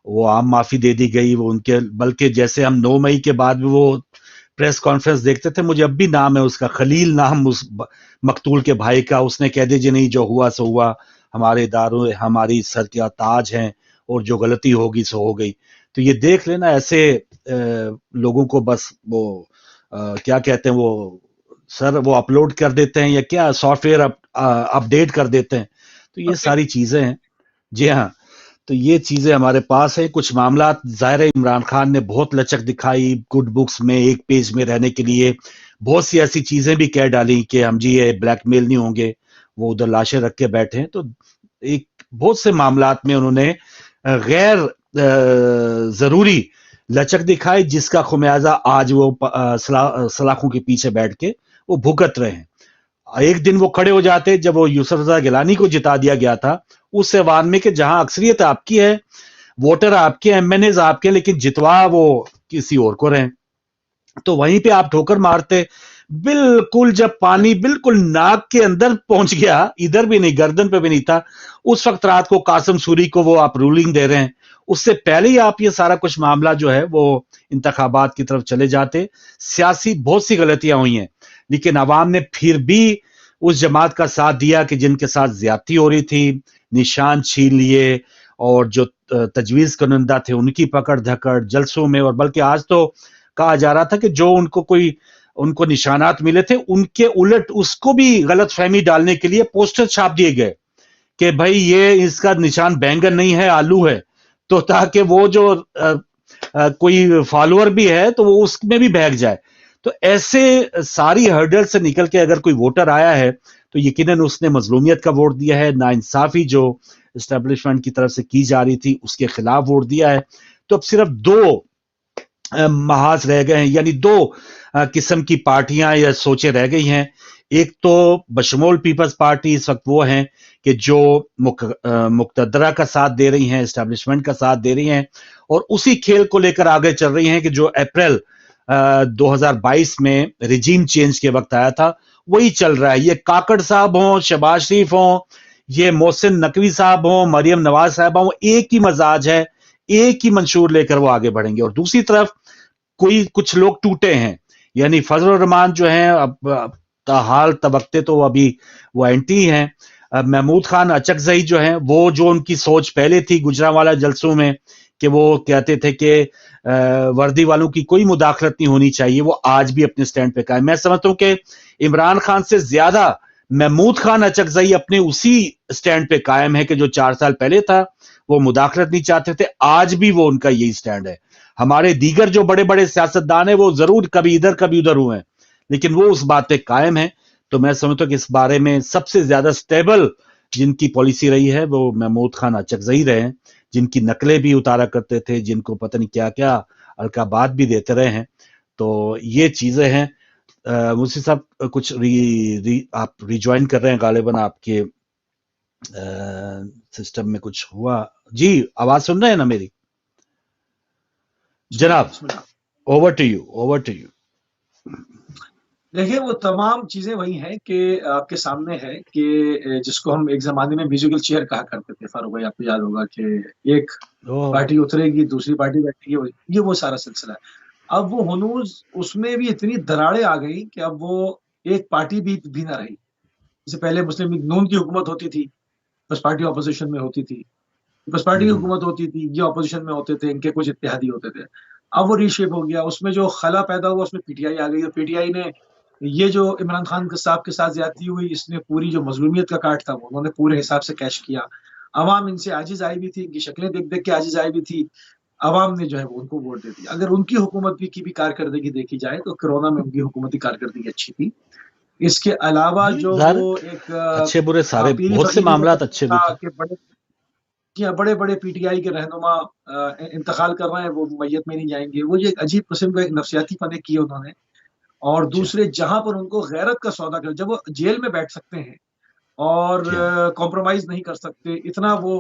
وہ عام معافی دے دی گئی. وہ ان کے, بلکہ جیسے ہم 9 مئی کے بعد بھی وہ پریس کانفرنس دیکھتے تھے, مجھے اب بھی نام ہے اس کا, خلیل نام اس مقتول کے بھائی کا, اس نے کہہ دیا جی نہیں جو ہوا سو ہوا, ہمارے اداروں ہماری سر کا تاج ہیں, اور جو غلطی ہوگی سو ہو گئی. تو یہ دیکھ لینا ایسے لوگوں کو بس وہ کیا کہتے ہیں, وہ سر وہ اپلوڈ کر دیتے ہیں یا کیا سافٹ ویئر اپ ڈیٹ کر دیتے ہیں, تو یہ ساری چیزیں ہیں. جی ہاں, تو یہ چیزیں ہمارے پاس ہیں. کچھ معاملات ظاہر عمران خان نے بہت لچک دکھائی گڈ بکس میں ایک پیج میں رہنے کے لیے, بہت سی ایسی چیزیں بھی کہہ ڈالی کہ ہم جی یہ بلیک میل نہیں ہوں گے, وہ ادھر لاشیں رکھ کے بیٹھے ہیں. تو ایک بہت سے معاملات میں انہوں نے غیر ضروری لچک دکھائی, جس کا خمیازہ آج وہ سلاخوں کے پیچھے بیٹھ کے وہ بھگت رہے ہیں. ایک دن وہ کھڑے ہو جاتے جب وہ یوسف رضا گیلانی کو جتا دیا گیا تھا اس ایوان میں کہ جہاں اکثریت آپ کی ہے, ووٹر آپ کے, ایم این ایز آپ کے, لیکن جتوا وہ کسی اور کو رہے, تو وہیں پہ آپ ٹھوکر مارتے. بالکل جب پانی بالکل ناک کے اندر پہنچ گیا, ادھر بھی نہیں گردن پہ بھی نہیں تھا, اس وقت رات کو قاسم سوری کو وہ آپ رولنگ دے رہے ہیں. اس سے پہلے ہی آپ یہ سارا کچھ معاملہ جو ہے وہ انتخابات کی طرف چلے جاتے. سیاسی بہت سی غلطیاں ہوئی ہیں, لیکن عوام نے پھر بھی اس جماعت کا ساتھ دیا کہ جن کے ساتھ زیادتی ہو رہی تھی, نشان چھین لیے, اور جو تجویز کنندہ تھے ان کی پکڑ دھکڑ جلسوں میں. اور بلکہ آج تو کہا جا رہا تھا کہ جو ان کو نشانات ملے تھے ان کے الٹ اس کو بھی غلط فہمی ڈالنے کے لیے پوسٹر چھاپ دیے گئے کہ بھائی یہ اس کا نشان بینگن نہیں ہے آلو ہے, تو تاکہ وہ جو کوئی فالوور بھی ہے تو وہ اس میں بھی بہک جائے. تو ایسے ساری ہرڈل سے نکل کے اگر کوئی ووٹر آیا ہے تو یقیناً اس نے مظلومیت کا ووٹ دیا ہے, ناانصافی جو اسٹیبلشمنٹ کی طرف سے کی جا رہی تھی اس کے خلاف ووٹ دیا ہے. تو اب صرف دو محاذ رہ گئے ہیں, یعنی دو قسم کی پارٹیاں یا سوچیں رہ گئی ہیں. ایک تو بشمول پیپلز پارٹی اس وقت وہ ہیں کہ جو مقتدرہ کا ساتھ دے رہی ہیں, اسٹیبلشمنٹ کا ساتھ دے رہی ہیں, اور اسی کھیل کو لے کر آگے چل رہی ہیں کہ جو اپریل 2022 میں رجیم چینج کے وقت آیا تھا وہی چل رہا ہے. یہ کاکڑ صاحب ہوں, شہباز شریف ہوں, یہ محسن نقوی صاحب ہوں, مریم نواز صاحبہ ہوں, ایک ہی مزاج ہے, ایک ہی منشور لے کر وہ آگے بڑھیں گے. اور دوسری طرف کچھ لوگ ٹوٹے ہیں, یعنی فضل الرحمان جو ہیں اب حال توقتے تو ابھی وہ اینٹی ہیں. محمود خان اچکزئی جو ہیں وہ جو ان کی سوچ پہلے تھی گجرانوالہ جلسوں میں کہ وہ کہتے تھے کہ وردی والوں کی کوئی مداخلت نہیں ہونی چاہیے, وہ آج بھی اپنے سٹینڈ پہ قائم. میں سمجھتا ہوں کہ عمران خان سے زیادہ محمود خان اچکزئی اپنے اسی سٹینڈ پہ قائم ہے کہ جو 4 سال پہلے تھا, وہ مداخلت نہیں چاہتے تھے, آج بھی وہ ان کا یہی سٹینڈ ہے. ہمارے دیگر جو بڑے بڑے سیاستدان ہیں وہ ضرور کبھی ادھر کبھی ادھر ہوئے ہیں, لیکن وہ اس بات پہ قائم ہیں. تو میں سمجھتا ہوں کہ اس بارے میں سب سے زیادہ سٹیبل جن کی پالیسی رہی ہے وہ محمود خان اچکزئی رہے ہیں, جن کی نقلیں بھی اتارا کرتے تھے, جن کو پتہ نہیں کیا کیا القابات بھی دیتے رہے ہیں. تو یہ چیزیں ہیں. مجھے صاحب کچھ آپ ریجوائن کر رہے ہیں غالباً, آپ کے سسٹم میں کچھ ہوا. جی آواز سن رہے ہیں نا میری جناب؟ Over to you. دیکھیں وہ تمام چیزیں وہی ہیں کہ آپ کے سامنے ہے کہ جس کو ہم ایک زمانے میں میوزیکل چیئر کہا کرتے تھے فاروق بھائی, آپ کو یاد ہوگا کہ ایک پارٹی اترے گی دوسری پارٹی بیٹھے گی, یہ وہ سارا سلسلہ ہے. اب وہ ہنوز اس میں بھی اتنی دراڑیں آ گئی کہ اب وہ ایک پارٹی بھی نہ رہی. جسے پہلے مسلم لیگ نون کی حکومت ہوتی تھی, بس پارٹی اپوزیشن میں ہوتی تھی, بس پارٹی کی حکومت ہوتی تھی, یہ اپوزیشن میں ہوتے تھے, ان کے کچھ اتحادی ہوتے تھے. اب وہ ری شیپ ہو گیا, اس میں جو خلا پیدا ہوا اس میں پی ٹی آئی آ گئی, اور پی ٹی آئی نے یہ جو عمران خان صاحب کے ساتھ زیادتی ہوئی, اس نے پوری جو مظلومیت کا کاٹ تھا وہ انہوں نے پورے حساب سے کیش کیا. عوام ان سے عاجز آئی بھی تھی, ان کی شکلیں دیکھ دیکھ کے عاجز آئی بھی تھی, عوام نے جو ہے وہ ان کو ووٹ دے دی. اگر ان کی حکومت کی بھی کارکردگی دیکھی جائے تو کورونا میں ان کی حکومتی کارکردگی اچھی تھی. اس کے علاوہ جو وہ ایک اچھے برے سارے بہت سے معاملات اچھے بھی تھے, بڑے بڑے پی ٹی آئی کے رہنما انتقال کر رہے ہیں, وہ میت میں نہیں جائیں گے, وہ یہ ایک عجیب قسم کا ایک نفسیاتی پنے کیے انہوں نے. اور دوسرے جہاں پر ان کو غیرت کا سودا کر, جب وہ جیل میں بیٹھ سکتے ہیں اور کمپرومائز نہیں کر سکتے, اتنا وہ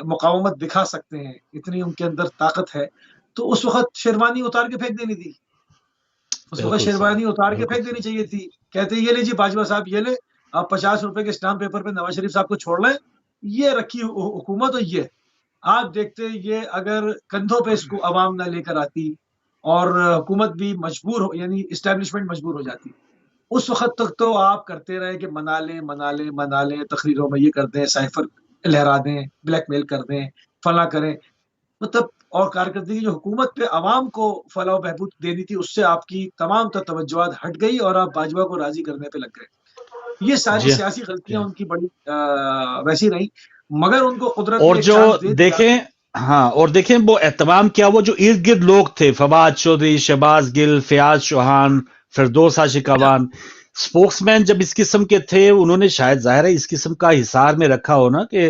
مقاومت دکھا سکتے ہیں, اتنی ان کے اندر طاقت ہے, تو اس وقت شیروانی اتار کے پھینک دینی تھی. اس وقت شیروانی اتار کے پھینک دینی چاہیے تھی. کہتے یہ لے جی باجوہ صاحب, یہ لے آپ 50 روپے کے اسٹامپ پیپر پہ نواز شریف صاحب کو چھوڑ لیں, یہ رکھی حکومت. اور یہ آپ دیکھتے یہ اگر کندھوں پہ اس کو عوام نہ لے کر آتی اور حکومت بھی مجبور ہو, یعنی اسٹیبلشمنٹ مجبور ہو جاتی, اس وقت تک تو آپ کرتے رہے کہ منا لیں, تقریروں میں یہ کر دیں, سائفر لہرا دیں, بلیک میل کر دیں, فلاں کریں, مطلب. اور کارکردگی جو حکومت پہ عوام کو فلاح و بہبود دینی تھی, اس سے آپ کی تمام توجہات ہٹ گئی اور آپ باجوہ کو راضی کرنے پہ لگ گئے. یہ ساری سیاسی غلطیاں ان کی بڑی ویسی رہی. मगर उनको कुदरत और ने एक जो चांस दे दिया। देखें हाँ, और देखें वो एहतमाम क्या, वो जो इर्द गिर्द लोग थे, फवाद चौधरी, शहबाज गिल, फयाज चौहान, फिरदौस आशिक अवान, स्पोक्समैन जब इस किस्म के थे, उन्होंने शायद जाहिर है इस किस्म का हिसार में रखा हो ना कि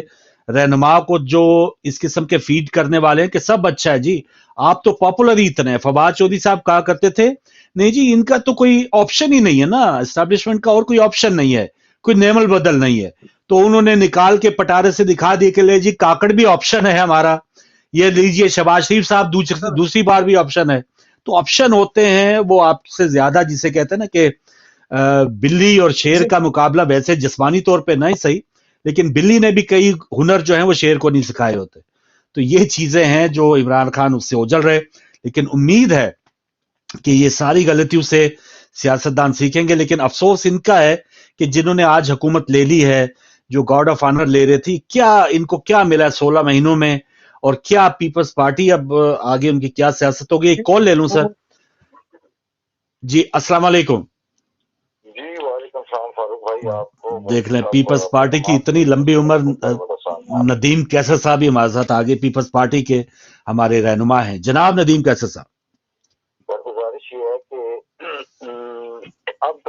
रहनुमा को जो इस किस्म के फीड करने वाले हैं कि सब अच्छा है जी, आप तो पॉपुलर ही इतने हैं। फवाद चौधरी साहब कहा करते थे नहीं जी इनका तो कोई ऑप्शन ही नहीं है ना, एस्टैब्लिशमेंट का और कोई ऑप्शन नहीं है, कोई नेमल बदल नहीं है। तो उन्होंने निकाल के पटारे से दिखा दिए कि ले जी काकड़ भी ऑप्शन है हमारा, ये लीजिए शहबाज शरीफ साहब दूसरी बार भी ऑप्शन है। तो ऑप्शन होते हैं वो आपसे ज्यादा, जिसे कहते हैं ना कि बिल्ली और शेर का मुकाबला वैसे जिस्मानी तौर पे नहीं सही, लेकिन बिल्ली ने भी कई हुनर जो है वो शेर को नहीं सिखाए होते। तो ये चीजें हैं जो इमरान खान उससे ओझल रहे, लेकिन उम्मीद है कि ये सारी गलतियों से सियासतदान सीखेंगे। लेकिन अफसोस इनका है कि जिन्होंने आज हुकूमत ले ली है, जो गॉर्ड ऑफ ऑनर ले रही थी, क्या इनको क्या मिला 16 महीनों में, और क्या पीपल्स पार्टी अब आगे उनकी क्या सियासत होगी। एक कॉल ले लूं सर जी, अस्सलाम वालेकुम जी। वालेकुम सलाम फारूक भाई, आपको देख लें पीपल्स पार्टी की इतनी लंबी उम्र, नदीम कैसर साहब भी हमारे साथ आगे पीपल्स पार्टी के हमारे रहनुमा हैं। जनाब नदीम कैसर साहब, गुजारिश ये है कि अब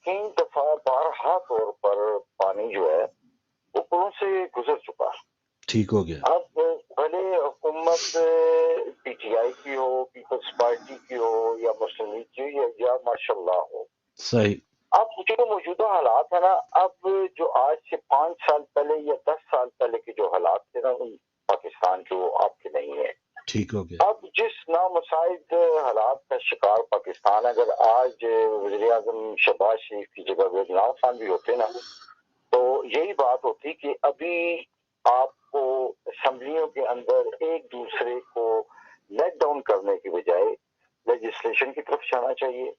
3 दफा बारहा तौर पर पानी जो है वो पुलों से गुजर चुका, ठीक हो गया। अब भले हुकूमत पीटीआई की हो, पीपल्स पार्टी की हो, या मुस्लिम लीग की हो, या माशाल्लाह हो, सही। अब जो मौजूदा हालात है ना, अब जो आज से 5 साल पहले या 10 साल पहले के जो हालात थे ना, पाकिस्तान जो आपके नहीं है, ठीक हो गया। अब जिस नामुसाइद हालात का शिकार पाकिस्तान, अगर आज वज़ीर आज़म शहबाज शरीफ की जगह इमरान खान भी होते ना, तो यही बात होती कि अभी आपको असेंबलियों के अंदर एक दूसरे को लेट डाउन करने की बजाय लेजिस्लेशन की तरफ जाना चाहिए,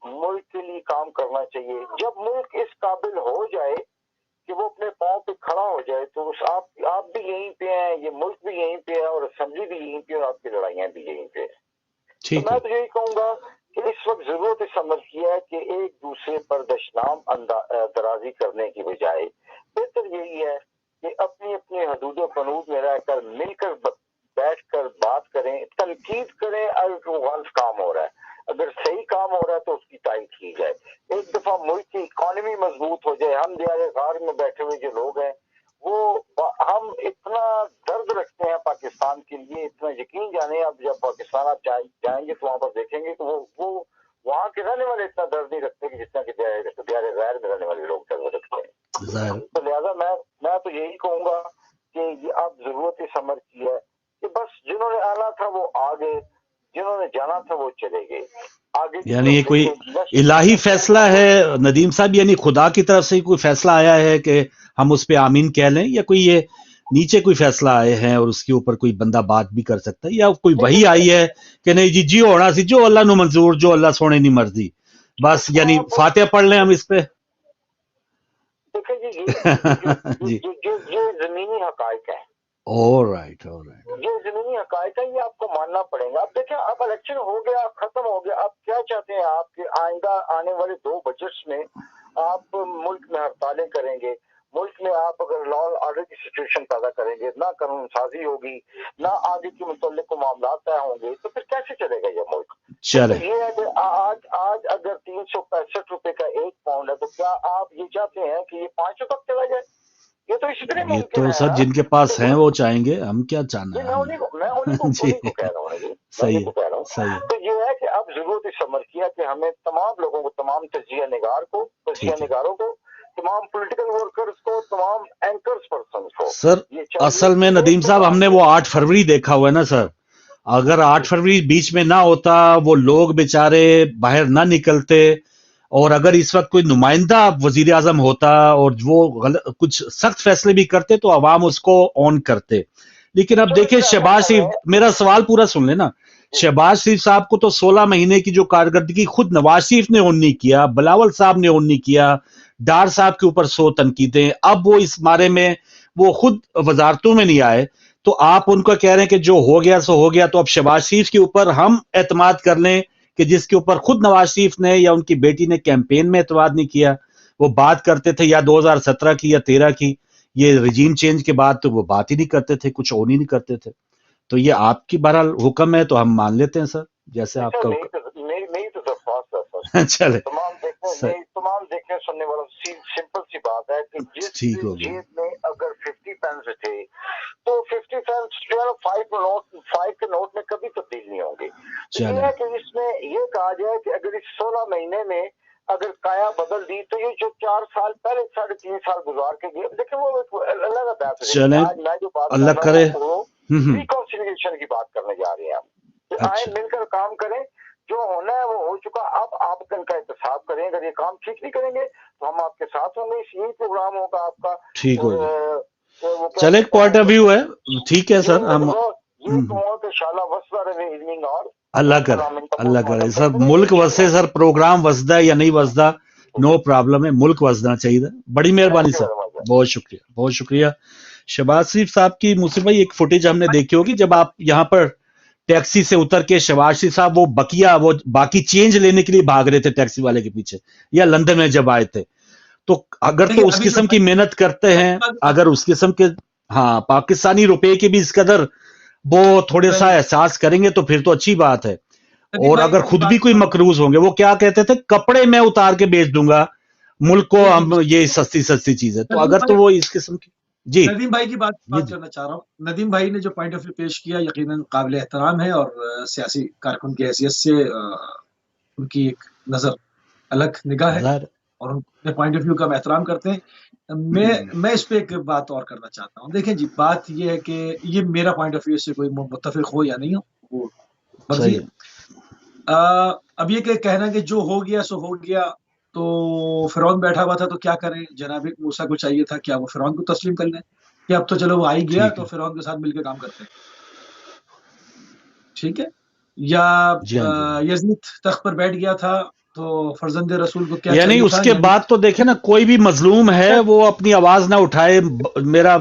मुल्क के लिए काम करना चाहिए। जब मुल्क इस काबिल हो जाए कि वो अपने पांव पे खड़ा हो जाए, तो आप भी यहीं पे हैं, ये मुल्क भी यहीं पे है, और असेंबली भी यहीं पे है, और आपकी लड़ाइयां भी यहीं पे है। तो मैं तो यही कहूंगा कि इस वक्त जरूरत इस अमल की है कि एक दूसरे पर दशनाम दराजी करने की बजाय बेहतर यही है कि अपनी अपनी हदूद फनूद में रहकर मिलकर बैठकर बात करें, तनकीद करें। अगर गलत काम हो रहा है, अगर सही काम हो रहा है तो उसकी तारीफ की जाए। एक दफा मुल्क की इकॉनमी मजबूत हो जाए। हम दियारे गार में बैठे हुए जो लोग हैं, वो हम इतना दर्द रखते हैं पाकिस्तान के लिए, इतना यकीन जाने। अब जब पाकिस्तान आप जाएंगे तो वहां पर देखेंगे कि वो वहाँ के रहने वाले इतना दर्द नहीं रखते कि जितना कि दियारे गैर में रहने वाले लोग दर्द रखते हैं। तो लिहाजा मैं तो यही कहूंगा कि अब जरूरत इस अमर की है कि बस जिन्होंने आना था वो आ गए, जिन्होंने जाना था वो चले गए आगे। यानी ये कोई इलाही फैसला है नदीम साहब, यानी खुदा की तरफ से कोई फैसला आया है कि हम उस पे आमीन कह लें, या कोई ये नीचे कोई फैसला आए हैं और उसके ऊपर कोई बंदा बात भी कर सकता है, या कोई वही आई है कि नहीं जी होना सी, जो अल्लाह नु मंजूर, जो अल्लाह सोने नी मर्जी, बस यानी फातिहा पढ़ लें हम इस पे। जी ये जमीनी हकायक है। ऑलराइट ये जमीनी हकायक है, ये आपको मानना पड़ेगा। अब देखिए, अब इलेक्शन हो गया, खत्म हो गया, आप क्या चाहते हैं? आपके आइंदा आने वाले 2 बजट्स में आप मुल्क में हड़तालें करेंगे, मुल्क में आप अगर लॉ एंड ऑर्डर की सिचुएशन पैदा करेंगे, ना कानून साजी होगी, ना आगे के मुतल्लिक को मामला तय होंगे, तो फिर कैसे चलेगा ये मुल्क? चले तो ये है कि आज अगर 365 रुपए का 1 पाउंड है, तो क्या आप ये चाहते हैं कि ये 500 तक चला जाए? ये तो इसी तरह ये तो सर जिनके पास हैं वो चाहेंगे, हम क्या चाहना है? मैं उन्हीं को कह रहा हूँ। सही सही। तो ये है कि अब जरूरत इस अमर किया कि हमें तमाम लोगों को, तमाम तजिया निगारों को, तमाम पॉलिटिकल वर्कर्स को, तमाम एंकर्स पर्सन को। सर असल में नदीम साहब, हमने वो 8 फरवरी देखा हुआ है ना सर। अगर 8 फरवरी बीच में ना होता, वो लोग बेचारे बाहर ना निकलते, और अगर इस वक्त कोई नुमाइंदा वजीर आजम होता और वो कुछ सख्त फैसले भी करते, तो अवाम उसको ऑन करते। लेकिन अब देखिए शहबाज शरीफ, मेरा सवाल पूरा सुन लेना, शहबाज शरीफ साहब को तो 16 महीने की जो कारकर्दगी खुद नवाज शरीफ ने ऑन नहीं किया, बिलावल साहब ने ऑन नहीं किया, डार साहब के ऊपर 100 तनकीदें, अब वो इस बारे में वो खुद वजारतों में नहीं आए, तो आप उनको कह रहे हैं कि जो हो गया सो हो गया। तो अब शहबाज शरीफ के ऊपर हम एतमाद कर लें कि जिसके ऊपर खुद नवाज शरीफ ने या उनकी बेटी ने कैंपेन में एतमाद नहीं किया, वो बात करते थे या 2017 की या 13 की, یہ رجیم چینج کے بعد تو وہ بات ہی نہیں کرتے تھے, کچھ آن ہی نہیں کرتے تھے. تو یہ آپ کی بہرحال حکم ہے تو ہم مان لیتے ہیں سر, جیسے آپ کا نہیں تو چلے تمام دیکھنے سننے والوں سمپل سی بات ہے کہ جس جیب میں اگر 50 پینس تھے تو 50 پینس جو ہے 5 کے نوٹ میں کبھی تبدیل نہیں ہوں گے. یہ ہے کہ اس میں یہ کہا جائے کہ اگر اس 16 مہینے میں اگر کایا بدل دی تو یہ جو 4 سال پہلے 3.5 سال گزار کے گئے, دیکھیں وہ اللہ کا بات ہے. میں جو بات اللہ کرے ریکنسیلیشن کی بات کرنے جا رہے ہیں ہم, آئے مل کر کام کریں, جو ہونا ہے وہ ہو چکا. اب آپ ان کا احتساب کریں, اگر یہ کام ٹھیک نہیں کریں گے تو ہم آپ کے ساتھ ہوں گے. یہی پروگرام ہوگا آپ کا, ٹھیک ہوگا. چلے ایک پوائنٹ آف ویو ہے, ٹھیک ہے سر. ہم اللہ کرے سر, ملک وسے سر, پروگرام وسدا ہے یا نہیں وسدا نو پرابلم ہے, ملک وسدنا چاہیے. بڑی مہربانی سر, بہت شکریہ, بہت شکریہ. شہباز شریف صاحب کی موسیٰ بھائی ایک فوٹیج ہم نے دیکھی ہوگی جب آپ یہاں پر ٹیکسی سے اتر کے شہباز شریف صاحب وہ باقی چینج لینے کے لیے بھاگ رہے تھے ٹیکسی والے کے پیچھے, یا لندن میں جب آئے تھے. تو اگر تو اس قسم کی محنت کرتے ہیں, اگر اس قسم کے ہاں پاکستانی روپے کے بھی اس قدر وہ تھوڑے سا احساس کریں گے تو پھر تو اچھی بات ہے. اور اگر خود بھی کوئی مقروض ہوں گے, وہ کیا کہتے تھے, کپڑے میں اتار کے بیچ دوں گا ملک کو, ہم یہ سستی چیز ہے. تو اگر تو وہ اس قسم کی جی ندیم بھائی کی بات کرنا چاہ رہا ہوں. ندیم بھائی نے جو پوائنٹ آف ویو پیش کیا یقیناً قابل احترام ہے, اور سیاسی کارکن کی حیثیت سے ان کی ایک نظر الگ نگاہ ہے اور ان پوائنٹ آف ویو کا ہم احترام کرتے ہیں. میں اس پہ ایک بات اور کرنا چاہتا ہوں. دیکھیں جی, بات یہ ہے کہ یہ میرا پوائنٹ آف ویو سے کوئی متفق ہو یا نہیں ہو وہ مرضی ہے. اب یہ کہ کہنا کہ جو ہو گیا سو ہو گیا, تو فرعون بیٹھا ہوا تھا تو کیا کریں, جناب موسیٰ کو چاہیے تھا کیا وہ فرعون کو تسلیم کر لیں, کہ اب تو چلو وہ آئی گیا تو فرعون کے ساتھ مل کے کام کرتے ہیں, ٹھیک ہے. یا یزید تخت پر بیٹھ گیا تھا تو فرزند رسول کو کیا یعنی اس کے بعد تو دیکھیں نا, کوئی بھی مظلوم ہے وہ اپنی آواز نہ اٹھائے, میرا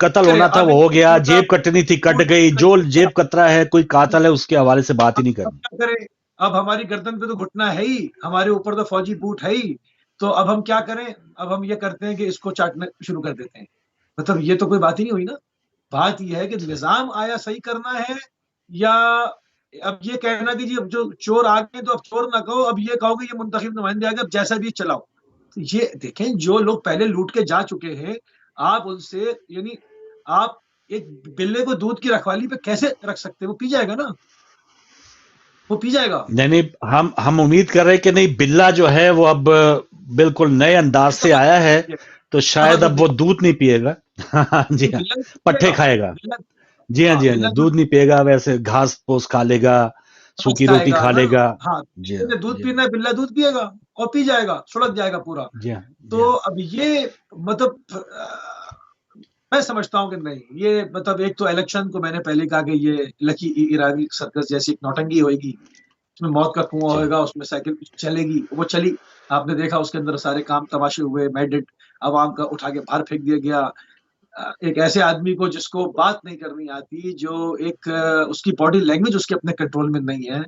قتل ہونا تھا وہ ہو گیا, جیب کٹنی تھی کٹ گئی, جو جیب کترا ہے کوئی قاتل ہے اس کے حوالے سے بات ہی نہیں کرنی. اب ہماری گردن پہ تو گھٹنا ہے ہی, ہمارے اوپر تو فوجی بوٹ ہے ہی, تو اب ہم کیا کریں, اب ہم یہ کرتے ہیں کہ اس کو چاٹنا شروع کر دیتے ہیں. مطلب یہ تو کوئی بات ہی نہیں ہوئی نا. بات یہ ہے کہ نظام آیا صحیح کرنا ہے, یا اب یہ کہنا کہ جی اب جو چور آ گئے تو اب چور نہ کہو, اب یہ کہو کہ یہ منتخب نمائندے آ گئے, اب جیسا بھی چلاؤ. تو یہ دیکھیں, جو لوگ پہلے لوٹ کے جا چکے ہیں, آپ ان سے یعنی آپ ایک بلے کو دودھ کی رکھوالی پہ کیسے رکھ سکتے, وہ پی جائے گا نا, وہ پی جائے گا. نہیں, ہم امید کر رہے کہ نہیں, بلا جو ہے وہ اب بالکل نئے انداز سے آیا ہے تو شاید اب وہ دودھ نہیں پیے گا. جی ہاں, پٹھے کھائے گا. جی ہاں, دودھ نہیں پیے گا, ویسے گھاس پوس کھا لے گا, سوکھی روٹی کھا لے گا. ہاں, دودھ پینا ہے, بلا دودھ پیے گا اور پی جائے گا, سڑک جائے گا پورا. تو اب یہ مطلب میں سمجھتا ہوں کہ نہیں, یہ مطلب ایک تو الیکشن کو میں نے پہلے کہا کہ یہ لکی ایرانی سرکس جیسی ایک نوٹنگی ہوئے گی, اس میں موت کا کنواں ہوئے گا, اس میں سائیکل چلے گی, وہ چلی, آپ نے دیکھا اس کے اندر سارے کام تماشے ہوئے, میڈٹ عوام کا اٹھا کے باہر پھینک دیا گیا. ایک ایسے آدمی کو جس کو بات نہیں کرنی آتی, جو ایک اس کی باڈی لینگویج اس کے اپنے کنٹرول میں نہیں ہے,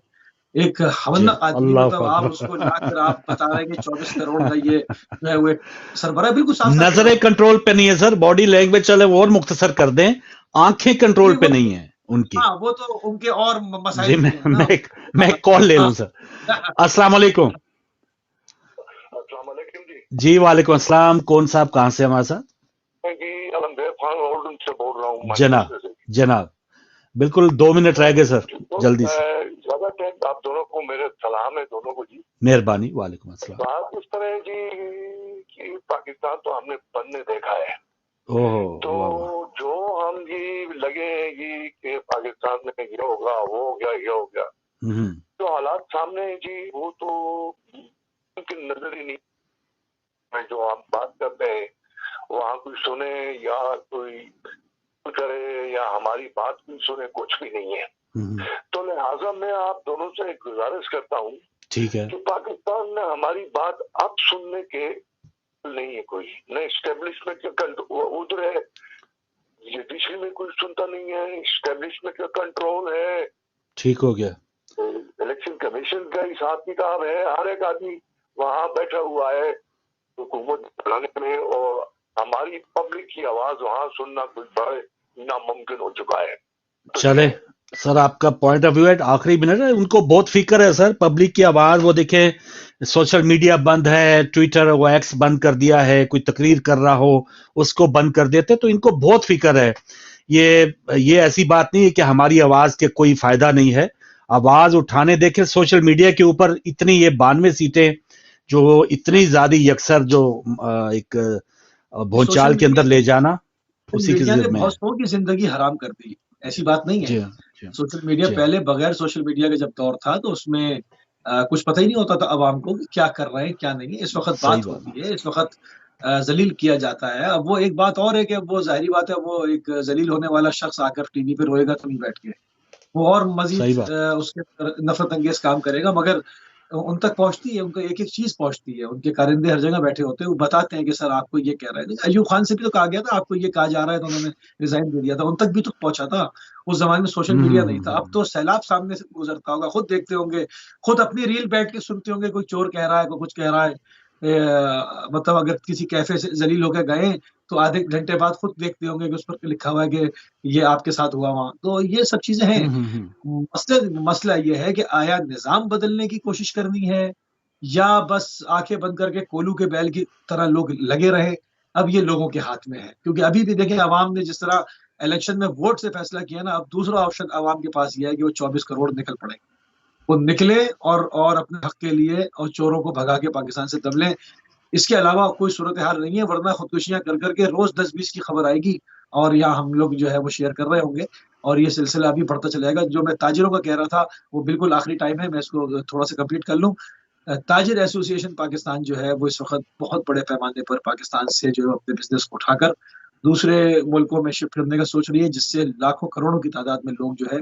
ایک ہونق آدمی, مطلب آپ اس کو لا کر آپ بتا رہے ہیں کہ 24 کروڑ کا یہ جو ہے وہ سربراہ بالکل صاف نظریں کنٹرول پہ نہیں ہے سر, باڈی لینگویج چلے وہ اور مختصر کر دیں, آنکھیں کنٹرول پہ نہیں ہیں ان کی. ہاں, وہ تو ان کے اور مسائل. میں کال لے لوں سر. السلام علیکم. السلام علیکم. جی وعلیکم السلام, کون صاحب کہاں سے ہمارے ساتھ؟ جناب بالکل 2 منٹ رہ گئے سر, جلدی سے. آپ دونوں کو میرے سلام ہے, دونوں کو جی. مہربانی. وعلیکم السلام. بات اس طرح جی کہ پاکستان تو ہم نے بننے دیکھا ہے, تو جو ہم یہ لگے جی کہ پاکستان میں یہ ہوگا, وہ ہو گیا, یہ ہو گیا, جو حالات سامنے جی وہ تو نظر ہی نہیں. جو ہم بات کرتے ہیں وہاں کوئی سنے یا کوئی کرے یا ہماری بات کوئی سنے, کچھ بھی نہیں ہے. تو لہٰذا میں آپ دونوں سے ایک گزارش کرتا ہوں ٹھیک ہے کہ پاکستان میں ہماری بات اب سننے کے نہیں ہے کوئی, نہ اسٹیبلشمنٹ کا ادھر ہے, جوڈیشری میں کوئی سنتا نہیں ہے, اسٹیبلشمنٹ کا کنٹرول ہے. ٹھیک ہو گیا. الیکشن کمیشن کا حساب کتاب ہے, ہر ایک آدمی وہاں بیٹھا ہوا ہے حکومت چلانے میں, اور हमारी पब्लिक की आवाज वहां सुनना कुछ बड़े नामुमकिन हो चुका है। चले सर, आपका पॉइंट ऑफ व्यू है। आखिरी मिनट है, उनको बहुत फिक्र है सर पब्लिक की आवाज। वो देखे सोशल मीडिया बंद है, ट्विटर वो एक्स बंद कर दिया है, कोई तकरीर कर रहा हो उसको बंद कर देते, तो इनको बहुत फिक्र है। ये ऐसी बात नहीं है कि हमारी आवाज के कोई फायदा नहीं है, आवाज उठाने। देखे सोशल मीडिया के ऊपर इतनी ये 92 सीटें जो इतनी ज्यादा यकसर जो एक भोचाल के अंदर ले जाना, उसी की बहुत की जिंदगी हराम कर दी। ऐसी बात नहीं है। सोशल मीडिया पहले बगैर सोशल मीडिया के जब दौर था तो उसमें कुछ पता ही नहीं होता था अवाम को कि क्या कर रहे हैं क्या नहीं। इस वक्त बात होती है, इस वक्त जलील किया जाता है। अब वो एक बात और है कि वो जाहिर बात है, वो एक जलील होने वाला शख्स आकर टीवी पे रोएगा तो नहीं बैठ के, वो और मजीद उसके नफरत अंगेज काम करेगा। मगर उन तक पहुंचती है, उनको एक एक चीज पहुंचती है। उनके कारिंदे हर जगह बैठे होते हैं, वो बताते हैं कि सर आपको ये कह रहे हैं। अयूब खान से भी तो कहा गया था आपको ये कहा जा रहा है, तो उन्होंने रिजाइन दे दिया था। उन तक भी तो पहुंचा था। उस जमाने में सोशल मीडिया नहीं था। अब तो सैलाब सामने से गुजरता होगा, खुद देखते होंगे, खुद अपनी रील बैठ के सुनते होंगे, कोई चोर कह रहा है, कोई कुछ कह रहा है। मतलब अगर किसी कैफे से जलील होकर गए तो आधे घंटे बाद खुद देखते होंगे कि उस पर लिखा हुआ है कि ये आपके साथ हुआ वहां। तो ये सब चीजें हैं। मसला ये है कि आया निजाम बदलने की कोशिश करनी है या बस आंखें बंद करके कोलू के बैल की तरह लोग लगे रहे। अब ये लोगों के हाथ में है, क्योंकि अभी भी देखें अवाम ने जिस तरह इलेक्शन में वोट से फैसला किया ना, अब दूसरा ऑप्शन अवाम के पास यह है कि वो 24 करोड़ निकल पड़े, वो निकले और अपने हक के लिए और चोरों को भगा के पाकिस्तान से दब लें। इसके अलावा कोई सूरत हाल नहीं है, वरना खुदकुशियां कर करके रोज 10-20 की खबर आएगी और यहाँ हम लोग जो है वो शेयर कर रहे होंगे और ये सिलसिला अभी बढ़ता चलेगा। जो मैं ताजिरों का कह रहा था वो बिल्कुल आखिरी टाइम है, मैं इसको थोड़ा सा कंप्लीट कर लूँ। ताजिर एसोसिएशन पाकिस्तान जो है वो इस वक्त बहुत बड़े पैमाने पर पाकिस्तान से जो अपने बिजनेस को उठाकर दूसरे मुल्कों में शिफ्ट करने का सोच रही है, जिससे लाखों करोड़ों की तादाद में लोग जो है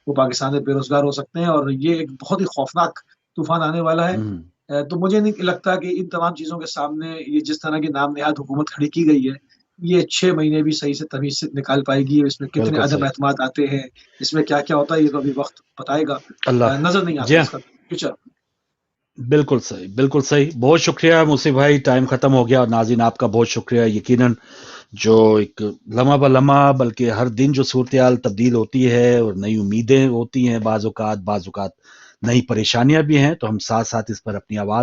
वो पाकिस्तान में बेरोजगार हो सकते हैं और ये एक बहुत ही खौफनाक तूफान आने वाला है। तो मुझे नहीं लगता कि इन तमाम चीजों के सामने ये जिस तरह की नाम नेहाद हुकूमत खड़ी की गई है, ये 6 महीने भी सही से तमीज से निकाल पाएगी। इसमें कितने अदम एतमाद आते हैं, इसमें क्या क्या होता है, ये तो अभी वक्त बताएगा। नजर नहीं आता इसका फ्यूचर। बिल्कुल सही, बिल्कुल सही। बहुत शुक्रिया मुसीब भाई, टाइम खत्म हो गया। और नाज़रीन आपका बहुत शुक्रिया। यकीनन जो एक लम्हा ब लम्हा बल्कि हर दिन जो सूरत-ए-हाल तब्दील होती है और नई उम्मीदें होती हैं, बाज़ औक़ात नई परेशानियां भी हैं, तो हम साथ साथ इस पर अपनी आवाज़